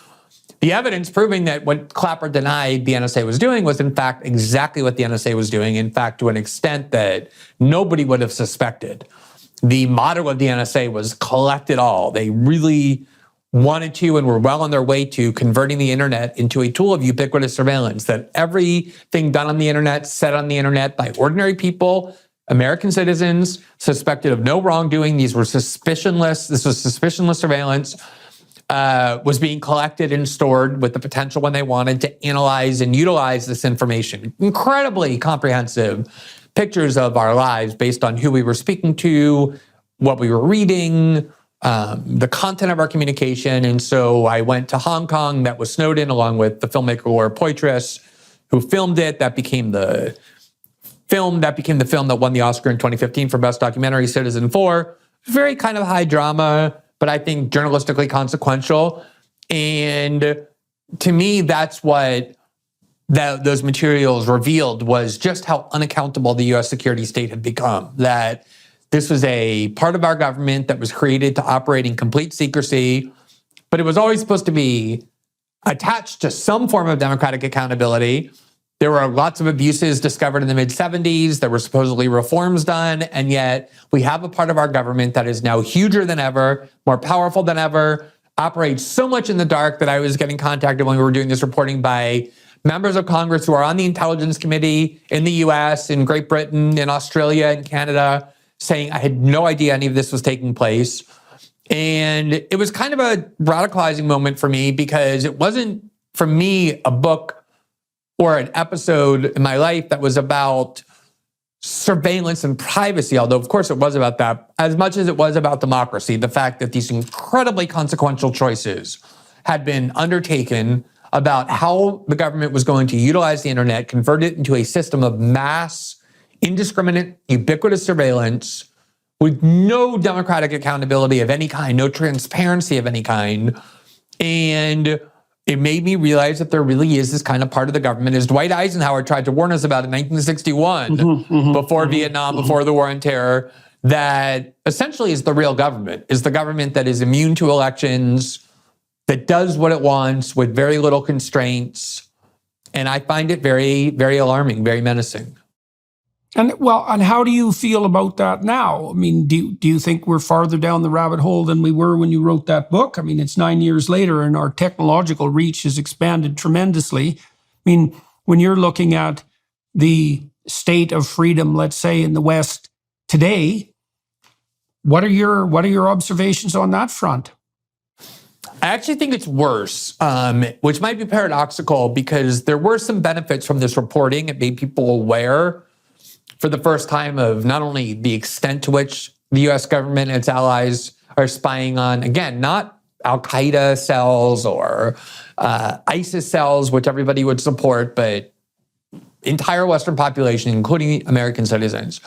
Speaker 2: The evidence proving that what Clapper denied the NSA was doing was, in fact, exactly what the NSA was doing, in fact, to an extent that nobody would have suspected. The motto of the NSA was collect it all. They really wanted to and were well on their way to converting the internet into a tool of ubiquitous surveillance, that everything done on the internet, said on the internet by ordinary people, American citizens, suspected of no wrongdoing. This was suspicionless surveillance, was being collected and stored with the potential when they wanted to analyze and utilize this information. Incredibly comprehensive pictures of our lives based on who we were speaking to, what we were reading, the content of our communication. And so I went to Hong Kong, met with Snowden, along with the filmmaker Laura Poitras, who filmed it. That became the film that won the Oscar in 2015 for Best Documentary, Citizen 4. Very kind of high drama, but I think journalistically consequential. And to me, that's what those materials revealed, was just how unaccountable the US security state had become. That this was a part of our government that was created to operate in complete secrecy, but it was always supposed to be attached to some form of democratic accountability. There were lots of abuses discovered in the mid-'70s. There were supposedly reforms done, and yet we have a part of our government that is now huger than ever, more powerful than ever, operates so much in the dark that I was getting contacted when we were doing this reporting by members of Congress who are on the Intelligence Committee in the US, in Great Britain, in Australia, in Canada, saying I had no idea any of this was taking place. And it was kind of a radicalizing moment for me, because it wasn't, for me, a book or an episode in my life that was about surveillance and privacy, although of course it was about that, as much as it was about democracy, the fact that these incredibly consequential choices had been undertaken about how the government was going to utilize the internet, convert it into a system of mass, indiscriminate, ubiquitous surveillance with no democratic accountability of any kind, no transparency of any kind. And it made me realize that there really is this kind of part of the government, as Dwight Eisenhower tried to warn us about in 1961, before Vietnam, before the War on Terror, that essentially is the real government, is the government that is immune to elections, that does what it wants with very little constraints. And I find it very, very alarming, very menacing.
Speaker 1: And how do you feel about that now? I mean, do you think we're farther down the rabbit hole than we were when you wrote that book? I mean, it's 9 years later and our technological reach has expanded tremendously. I mean, when you're looking at the state of freedom, let's say in the West today, what are your observations on that front?
Speaker 2: I actually think it's worse, which might be paradoxical, because there were some benefits from this reporting. It made people aware for the first time of not only the extent to which the US government and its allies are spying on, again, not Al-Qaeda cells or ISIS cells, which everybody would support, but entire Western population, including American citizens.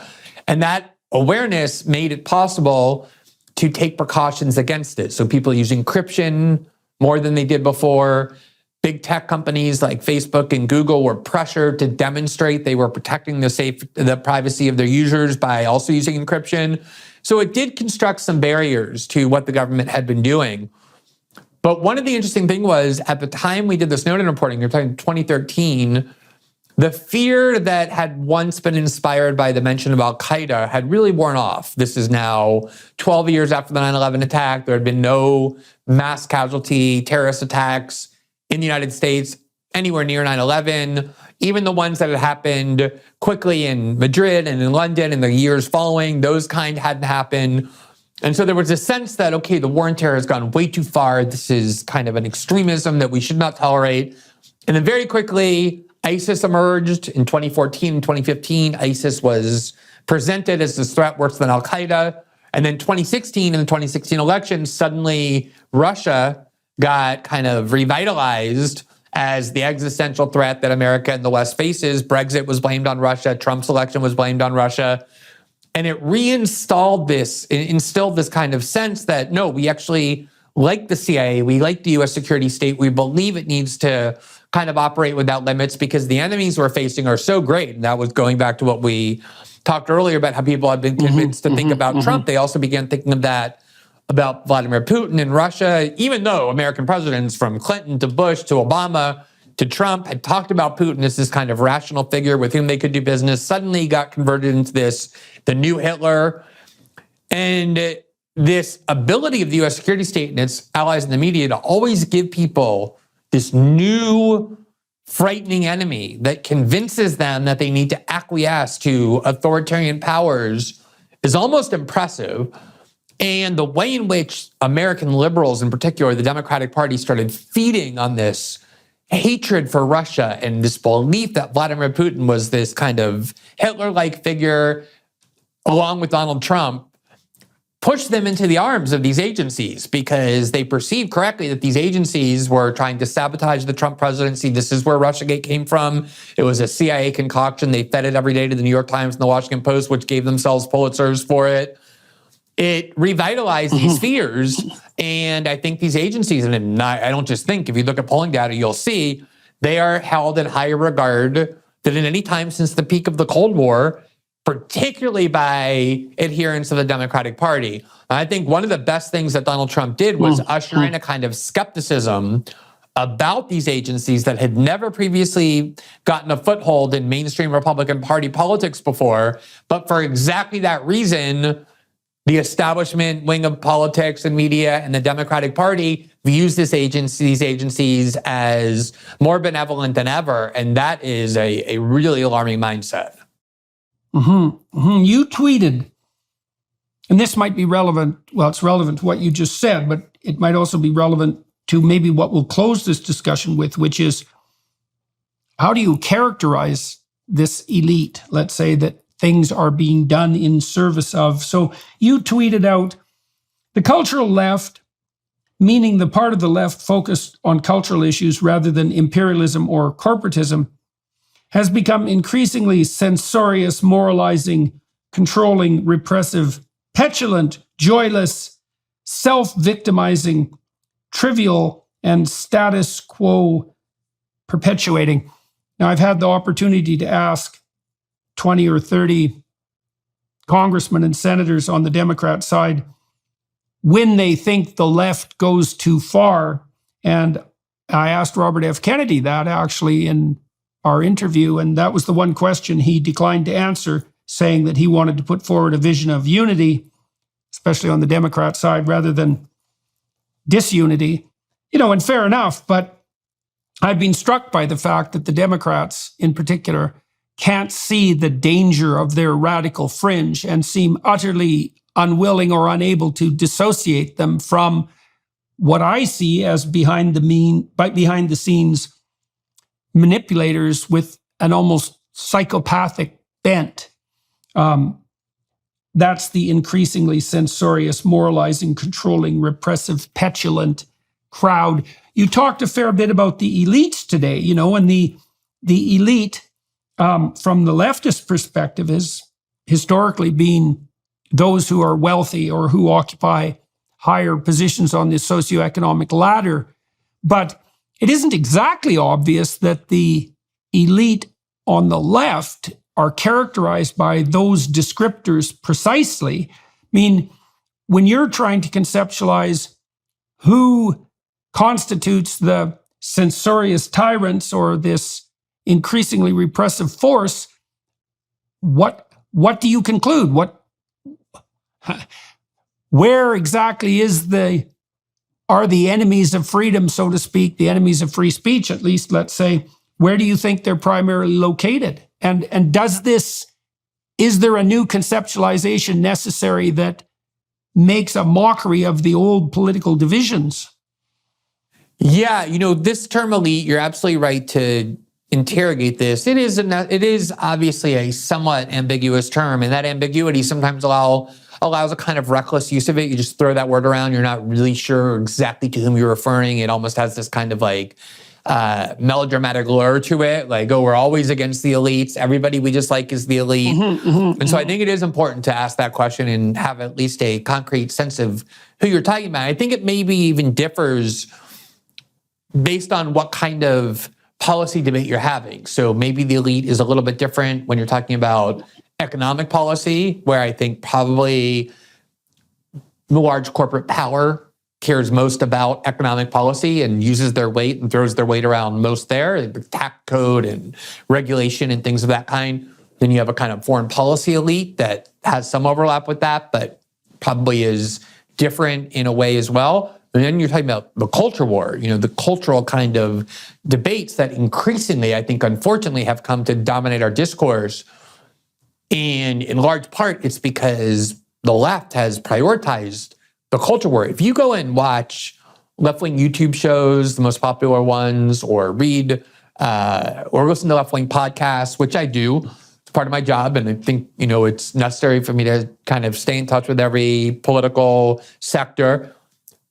Speaker 2: And that awareness made it possible to take precautions against it. So people use encryption more than they did before. Big tech companies like Facebook and Google were pressured to demonstrate they were protecting the privacy of their users by also using encryption. So it did construct some barriers to what the government had been doing. But one of the interesting things was, at the time we did the Snowden reporting, you're talking 2013, The fear that had once been inspired by the mention of Al-Qaeda had really worn off. This is now 12 years after the 9/11 attack. There had been no mass casualty terrorist attacks in the United States anywhere near 9/11. Even the ones that had happened quickly in Madrid and in London in the years following, those kind hadn't happened. And so there was a sense that, okay, the war on terror has gone way too far. This is kind of an extremism that we should not tolerate. And then very quickly, ISIS emerged in 2014 and 2015. ISIS was presented as this threat worse than Al-Qaeda. And then 2016, in the 2016 elections, suddenly Russia got kind of revitalized as the existential threat that America and the West faces. Brexit was blamed on Russia. Trump's election was blamed on Russia. And it instilled this kind of sense that, no, we actually like the CIA, we like the US security state, we believe it needs to kind of operate without limits because the enemies we're facing are so great. And that was going back to what we talked earlier about how people have been convinced to think about Trump. They also began thinking of that about Vladimir Putin and Russia, even though American presidents from Clinton to Bush to Obama to Trump had talked about Putin as this kind of rational figure with whom they could do business, suddenly got converted into the new Hitler. And this ability of the US security state and its allies in the media to always give people this new frightening enemy that convinces them that they need to acquiesce to authoritarian powers is almost impressive. And the way in which American liberals, in particular the Democratic Party, started feeding on this hatred for Russia and this belief that Vladimir Putin was this kind of Hitler-like figure, along with Donald Trump, pushed them into the arms of these agencies because they perceived correctly that these agencies were trying to sabotage the Trump presidency. This is where Russiagate came from. It was a CIA concoction. They fed it every day to the New York Times and the Washington Post, which gave themselves Pulitzers for it. It revitalized these fears. And I think these agencies, and I don't just think, if you look at polling data, you'll see they are held in higher regard than at any time since the peak of the Cold War, particularly by adherents of the Democratic Party. I think one of the best things that Donald Trump did was usher in a kind of skepticism about these agencies that had never previously gotten a foothold in mainstream Republican Party politics before. But for exactly that reason, the establishment wing of politics and media and the Democratic Party views these agencies as more benevolent than ever. And that is a really alarming mindset.
Speaker 1: You tweeted, and this might be relevant, well, it's relevant to what you just said, but it might also be relevant to maybe what we'll close this discussion with, which is, how do you characterize this elite? Let's say that things are being done in service of. So you tweeted out, the cultural left, meaning the part of the left focused on cultural issues rather than imperialism or corporatism, has become increasingly censorious, moralizing, controlling, repressive, petulant, joyless, self-victimizing, trivial, and status quo perpetuating. Now, I've had the opportunity to ask 20 or 30 congressmen and senators on the Democrat side when they think the left goes too far. And I asked Robert F. Kennedy that actually in our interview, and that was the one question he declined to answer, saying that he wanted to put forward a vision of unity, especially on the Democrat side, rather than disunity. You know, and fair enough, but I've been struck by the fact that the Democrats in particular can't see the danger of their radical fringe and seem utterly unwilling or unable to dissociate them from what I see as behind the scenes manipulators with an almost psychopathic bent. That's the increasingly censorious, moralizing, controlling, repressive, petulant crowd. You talked a fair bit about the elites today, you know, and the elite from the leftist perspective has historically been those who are wealthy or who occupy higher positions on the socioeconomic ladder. But it isn't exactly obvious that the elite on the left are characterized by those descriptors precisely. I mean, when you're trying to conceptualize who constitutes the censorious tyrants or this increasingly repressive force, what do you conclude? Where exactly are the enemies of freedom, so to speak, the enemies of free speech, at least, let's say, where do you think they're primarily located? And is there a new conceptualization necessary that makes a mockery of the old political divisions?
Speaker 2: Yeah, this term elite, you're absolutely right to interrogate this. It is obviously a somewhat ambiguous term, and that ambiguity sometimes allows a kind of reckless use of it. You just throw that word around. You're not really sure exactly to whom you're referring. It almost has this kind of melodramatic lure to it. Like, oh, we're always against the elites. Everybody we dislike is the elite. And so I think it is important to ask that question and have at least a concrete sense of who you're talking about. I think it maybe even differs based on what kind of policy debate you're having. So maybe the elite is a little bit different when you're talking about economic policy, where I think probably the large corporate power cares most about economic policy and uses their weight and throws their weight around most there, the tax code and regulation and things of that kind. Then you have a kind of foreign policy elite that has some overlap with that, but probably is different in a way as well. And then you're talking about the culture war, the cultural kind of debates that increasingly, I think, unfortunately, have come to dominate our discourse. And in large part, it's because the left has prioritized the culture war. If you go and watch left-wing YouTube shows, the most popular ones, or read or listen to left-wing podcasts, which I do, it's part of my job, and I think, it's necessary for me to kind of stay in touch with every political sector.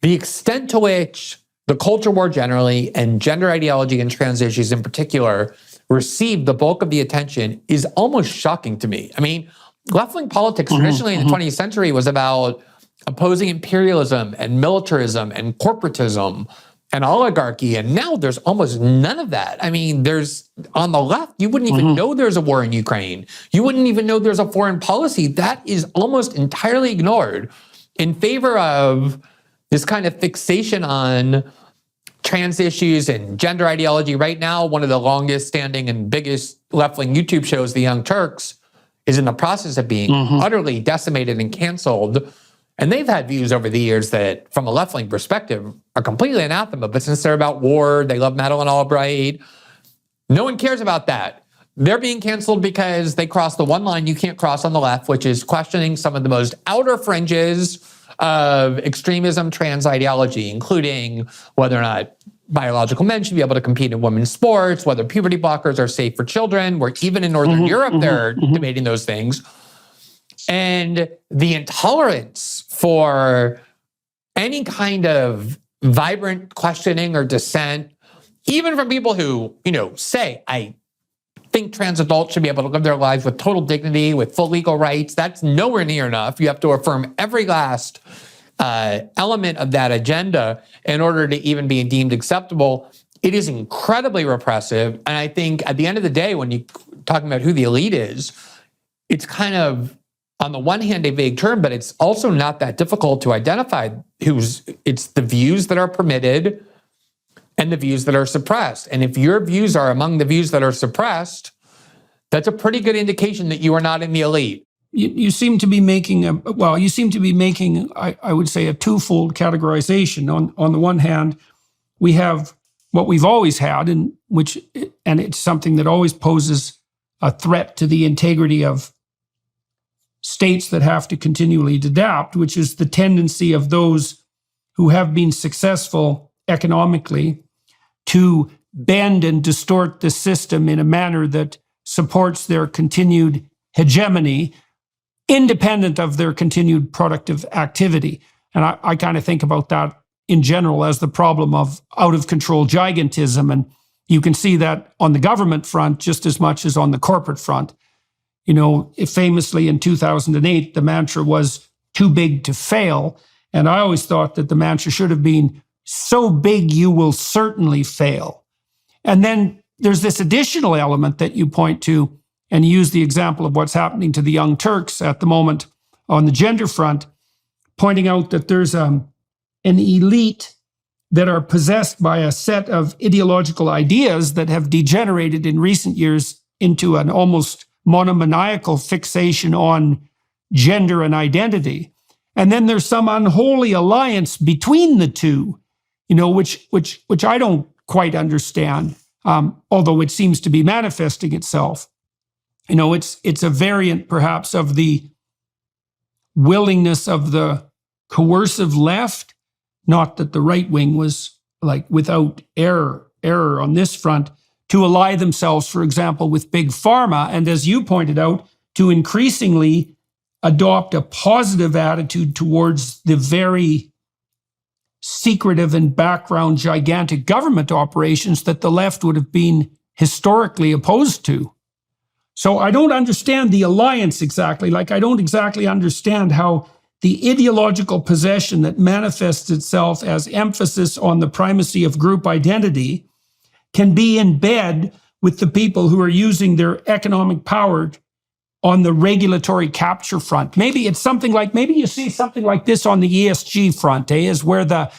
Speaker 2: The extent to which the culture war generally and gender ideology and trans issues in particular receive the bulk of the attention is almost shocking to me. I mean, left-wing politics traditionally in the 20th century was about opposing imperialism and militarism and corporatism and oligarchy, and now there's almost none of that. I mean, there's, on the left, you wouldn't even know there's a war in Ukraine. You wouldn't even know there's a foreign policy. That is almost entirely ignored in favor of this kind of fixation on trans issues and gender ideology. Right now, one of the longest standing and biggest left-wing YouTube shows, The Young Turks, is in the process of being utterly decimated and canceled. And they've had views over the years that, from a left-wing perspective, are completely anathema. But since they're about war, they love Madeleine Albright, no one cares about that. They're being canceled because they cross the one line you can't cross on the left, which is questioning some of the most outer fringes of extremism, trans ideology, including whether or not biological men should be able to compete in women's sports, whether puberty blockers are safe for children, where even in Northern Europe, they're debating those things. And the intolerance for any kind of vibrant questioning or dissent, even from people who, say, I think trans adults should be able to live their lives with total dignity, with full legal rights. That's nowhere near enough. You have to affirm every last element of that agenda in order to even be deemed acceptable. It is incredibly repressive. And I think at the end of the day, when you're talking about who the elite is, it's kind of, on the one hand, a vague term, but it's also not that difficult to identify it's the views that are permitted and the views that are suppressed. And if your views are among the views that are suppressed, that's a pretty good indication that you are not in the elite.
Speaker 1: You seem to be making I would say, a twofold categorization. On the one hand, we have what we've always had, and it's something that always poses a threat to the integrity of states that have to continually adapt, which is the tendency of those who have been successful economically to bend and distort the system in a manner that supports their continued hegemony, independent of their continued productive activity. And I kind of think about that in general as the problem of out-of-control gigantism. And you can see that on the government front just as much as on the corporate front. Famously in 2008, the mantra was too big to fail. And I always thought that the mantra should have been so big you will certainly fail. And then there's this additional element that you point to, and use the example of what's happening to the Young Turks at the moment on the gender front, pointing out that there's an elite that are possessed by a set of ideological ideas that have degenerated in recent years into an almost monomaniacal fixation on gender and identity. And then there's some unholy alliance between the two, which I don't quite understand, although it seems to be manifesting itself. It's a variant perhaps of the willingness of the coercive left, not that the right wing was like without error on this front, to ally themselves, for example, with big pharma, and as you pointed out, to increasingly adopt a positive attitude towards the very secretive and background gigantic government operations that the left would have been historically opposed to. So I don't understand the alliance exactly. Like, I don't exactly understand how the ideological possession that manifests itself as emphasis on the primacy of group identity can be in bed with the people who are using their economic power on the regulatory capture front. Maybe it's something like, maybe you see something like this on the ESG front, is where the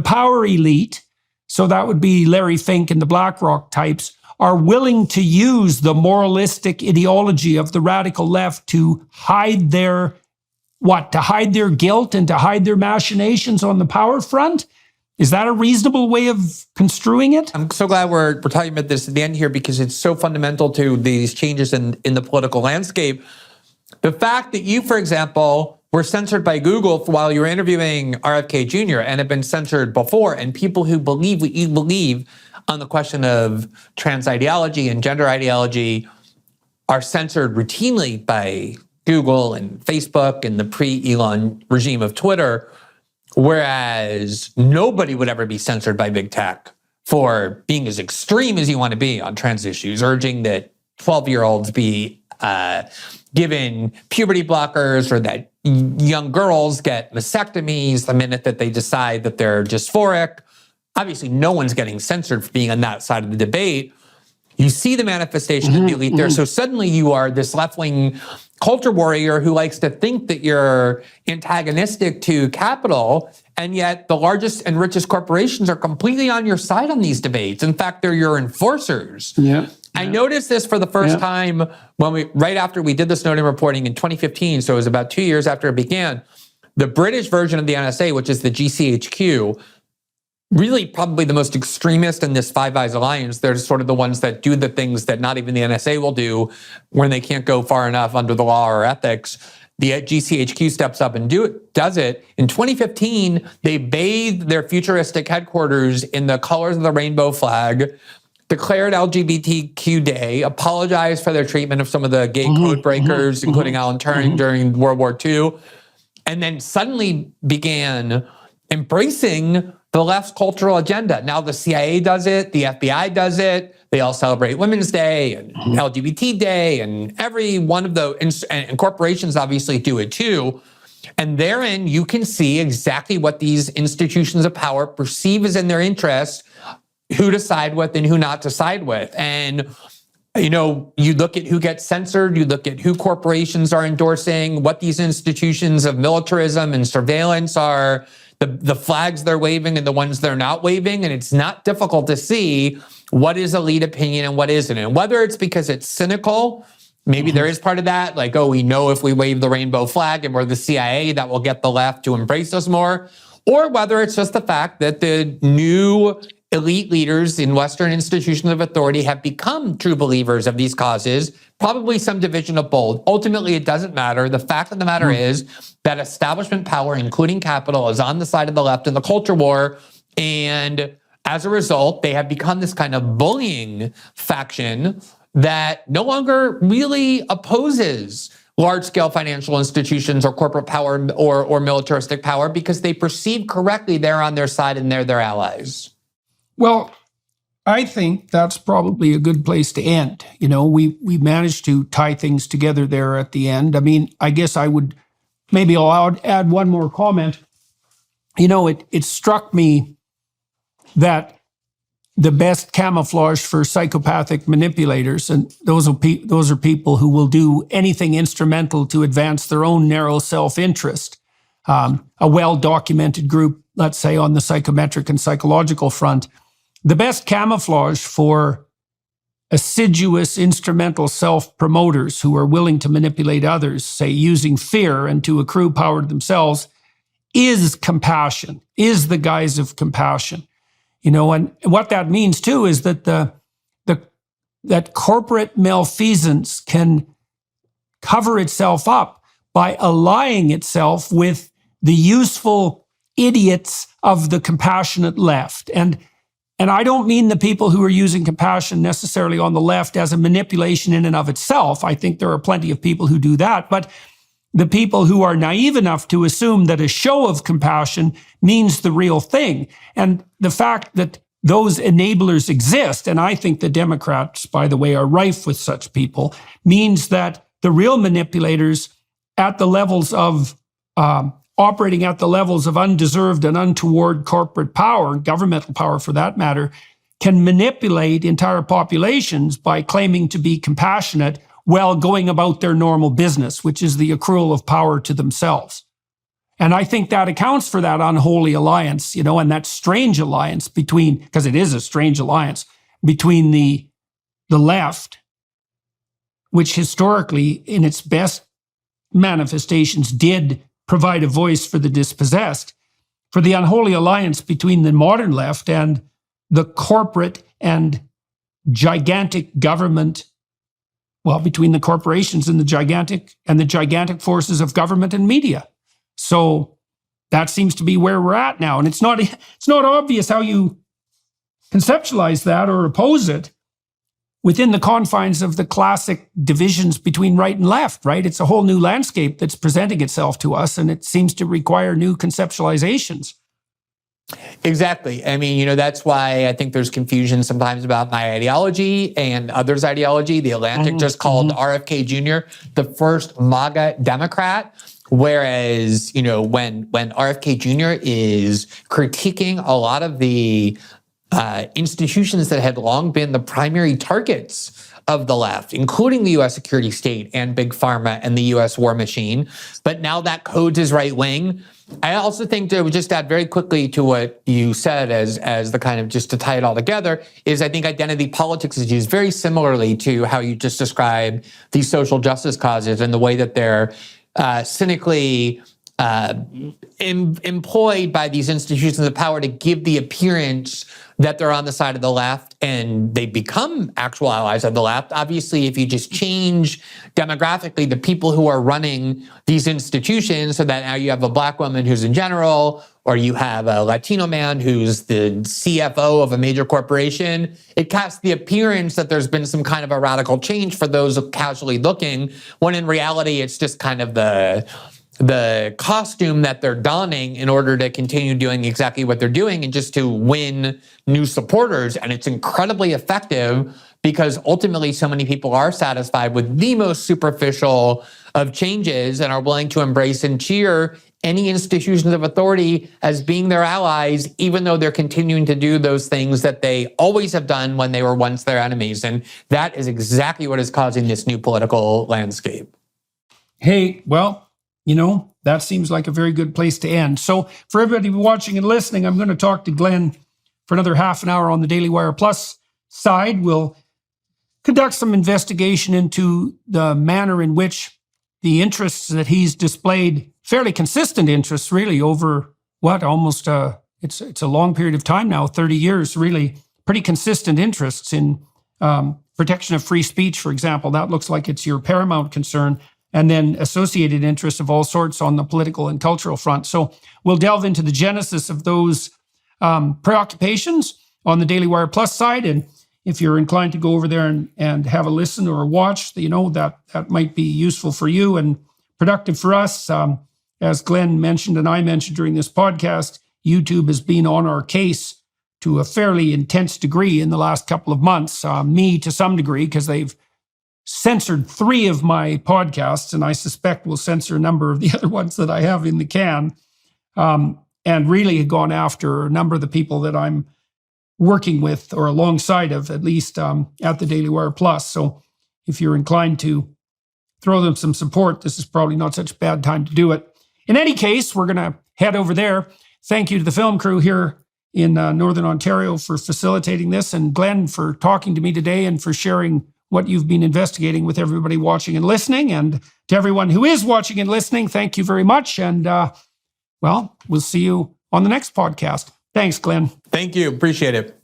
Speaker 1: power elite, so that would be Larry Fink and the BlackRock types, are willing to use the moralistic ideology of the radical left to hide their guilt and to hide their machinations on the power front? Is that a reasonable way of construing it?
Speaker 2: I'm so glad we're talking about this at the end here, because it's so fundamental to these changes in the political landscape. The fact that you, for example, were censored by Google while you were interviewing RFK Jr. and have been censored before, and people who believe what you believe on the question of trans ideology and gender ideology are censored routinely by Google and Facebook and the pre-Elon regime of Twitter, whereas nobody would ever be censored by big tech for being as extreme as you want to be on trans issues, urging that 12-year-olds be given puberty blockers, or that young girls get mastectomies the minute that they decide that they're dysphoric. Obviously, no one's getting censored for being on that side of the debate. You see the manifestation of the elite there. So suddenly you are this left-wing culture warrior who likes to think that you're antagonistic to capital, and yet the largest and richest corporations are completely on your side on these debates. In fact, they're your enforcers.
Speaker 1: Yeah.
Speaker 2: I noticed this for the first time right after we did the Snowden reporting in 2015, so it was about 2 years after it began. The British version of the NSA, which is the GCHQ, really probably the most extremist in this Five Eyes alliance. They're sort of the ones that do the things that not even the NSA will do when they can't go far enough under the law or ethics. The GCHQ steps up and does it. In 2015, they bathed their futuristic headquarters in the colors of the rainbow flag, declared LGBTQ Day, apologized for their treatment of some of the gay code breakers, including Alan Turing during World War II, and then suddenly began embracing the left's cultural agenda. Now the CIA does it, the FBI does it, they all celebrate Women's Day and LGBT Day, and every one of the, and corporations obviously do it too. And therein you can see exactly what these institutions of power perceive as in their interest, who to side with and who not to side with. And you look at who gets censored, you look at who corporations are endorsing, what these institutions of militarism and surveillance are, the flags they're waving and the ones they're not waving, and it's not difficult to see what is elite opinion and what isn't. And whether it's because it's cynical, maybe there is part of that, like, oh, we know if we wave the rainbow flag and we're the CIA, that will get the left to embrace us more, or whether it's just the fact that the new elite leaders in Western institutions of authority have become true believers of these causes, probably some division of both. Ultimately, it doesn't matter. The fact of the matter is that establishment power, including capital, is on the side of the left in the culture war. And as a result, they have become this kind of bullying faction that no longer really opposes large-scale financial institutions or corporate power or militaristic power, because they perceive correctly they're on their side and they're their allies. Well,
Speaker 1: I think that's probably a good place to end. We managed to tie things together there at the end. I mean, I guess I'll add one more comment. It struck me that the best camouflage for psychopathic manipulators, and those are people who will do anything instrumental to advance their own narrow self-interest. A well-documented group let's say on the psychometric and psychological front, the best camouflage for assiduous instrumental self-promoters who are willing to manipulate others, say using fear and to accrue power to themselves, is compassion, is the guise of compassion. And what that means too is that that corporate malfeasance can cover itself up by allying itself with the useful idiots of the compassionate left. And I don't mean the people who are using compassion necessarily on the left as a manipulation in and of itself. I think there are plenty of people who do that. But the people who are naive enough to assume that a show of compassion means the real thing. And the fact that those enablers exist, and I think the Democrats, by the way, are rife with such people, means that the real manipulators at the levels of operating at the levels of undeserved and untoward corporate power, governmental power for that matter, can manipulate entire populations by claiming to be compassionate while going about their normal business, which is the accrual of power to themselves. And I think that accounts for that unholy alliance, and that strange alliance between, because it is a strange alliance, between the left, which historically in its best manifestations did provide a voice for the dispossessed, for the unholy alliance between the modern left and the corporate and gigantic government, between the corporations and the gigantic forces of government and media. So that seems to be where we're at now. And it's not obvious how you conceptualize that or oppose it within the confines of the classic divisions between right and left, right? It's a whole new landscape that's presenting itself to us, and it seems to require new conceptualizations.
Speaker 2: Exactly. I mean, that's why I think there's confusion sometimes about my ideology and others' ideology. The Atlantic just called RFK Jr. the first MAGA Democrat. Whereas, when RFK Jr. is critiquing a lot of the institutions that had long been the primary targets of the left, including the U.S. security state and big pharma and the U.S. war machine, but now that codes is right wing. I also think to just add very quickly to what you said as the kind of just to tie it all together is I think identity politics is used very similarly to how you just described these social justice causes and the way that they're cynically employed by these institutions of power to give the appearance that they're on the side of the left, and they become actual allies of the left. Obviously, if you just change demographically the people who are running these institutions so that now you have a black woman who's in general, or you have a Latino man who's the CFO of a major corporation, it casts the appearance that there's been some kind of a radical change for those casually looking, when in reality, it's just kind of the costume that they're donning in order to continue doing exactly what they're doing and just to win new supporters. And it's incredibly effective because ultimately so many people are satisfied with the most superficial of changes and are willing to embrace and cheer any institutions of authority as being their allies, even though they're continuing to do those things that they always have done when they were once their enemies. And that is exactly what is causing this new political landscape.
Speaker 1: Hey, well, that seems like a very good place to end. So for everybody watching and listening, I'm going to talk to Glenn for another half an hour on the Daily Wire Plus side. We'll conduct some investigation into the manner in which the interests that he's displayed, fairly consistent interests really over almost it's a long period of time now, 30 years, really pretty consistent interests in protection of free speech, for example. That looks like it's your paramount concern. And then associated interests of all sorts on the political and cultural front. So we'll delve into the genesis of those preoccupations on the Daily Wire Plus side. And if you're inclined to go over there and have a listen or a watch, that might be useful for you and productive for us. As Glenn mentioned and I mentioned during this podcast, YouTube has been on our case to a fairly intense degree in the last couple of months. Me to some degree, because they've censored 3 of my podcasts, and I suspect will censor a number of the other ones that I have in the can, and really have gone after a number of the people that I'm working with or alongside of, at least at the Daily Wire Plus. So if you're inclined to throw them some support, this is probably not such a bad time to do it. In any case, we're going to head over there. Thank you to the film crew here in Northern Ontario for facilitating this, and Glenn for talking to me today and for sharing what you've been investigating with everybody watching and listening. And to everyone who is watching and listening, thank you very much. And well, we'll see you on the next podcast. Thanks, Glenn.
Speaker 2: Thank you. Appreciate it.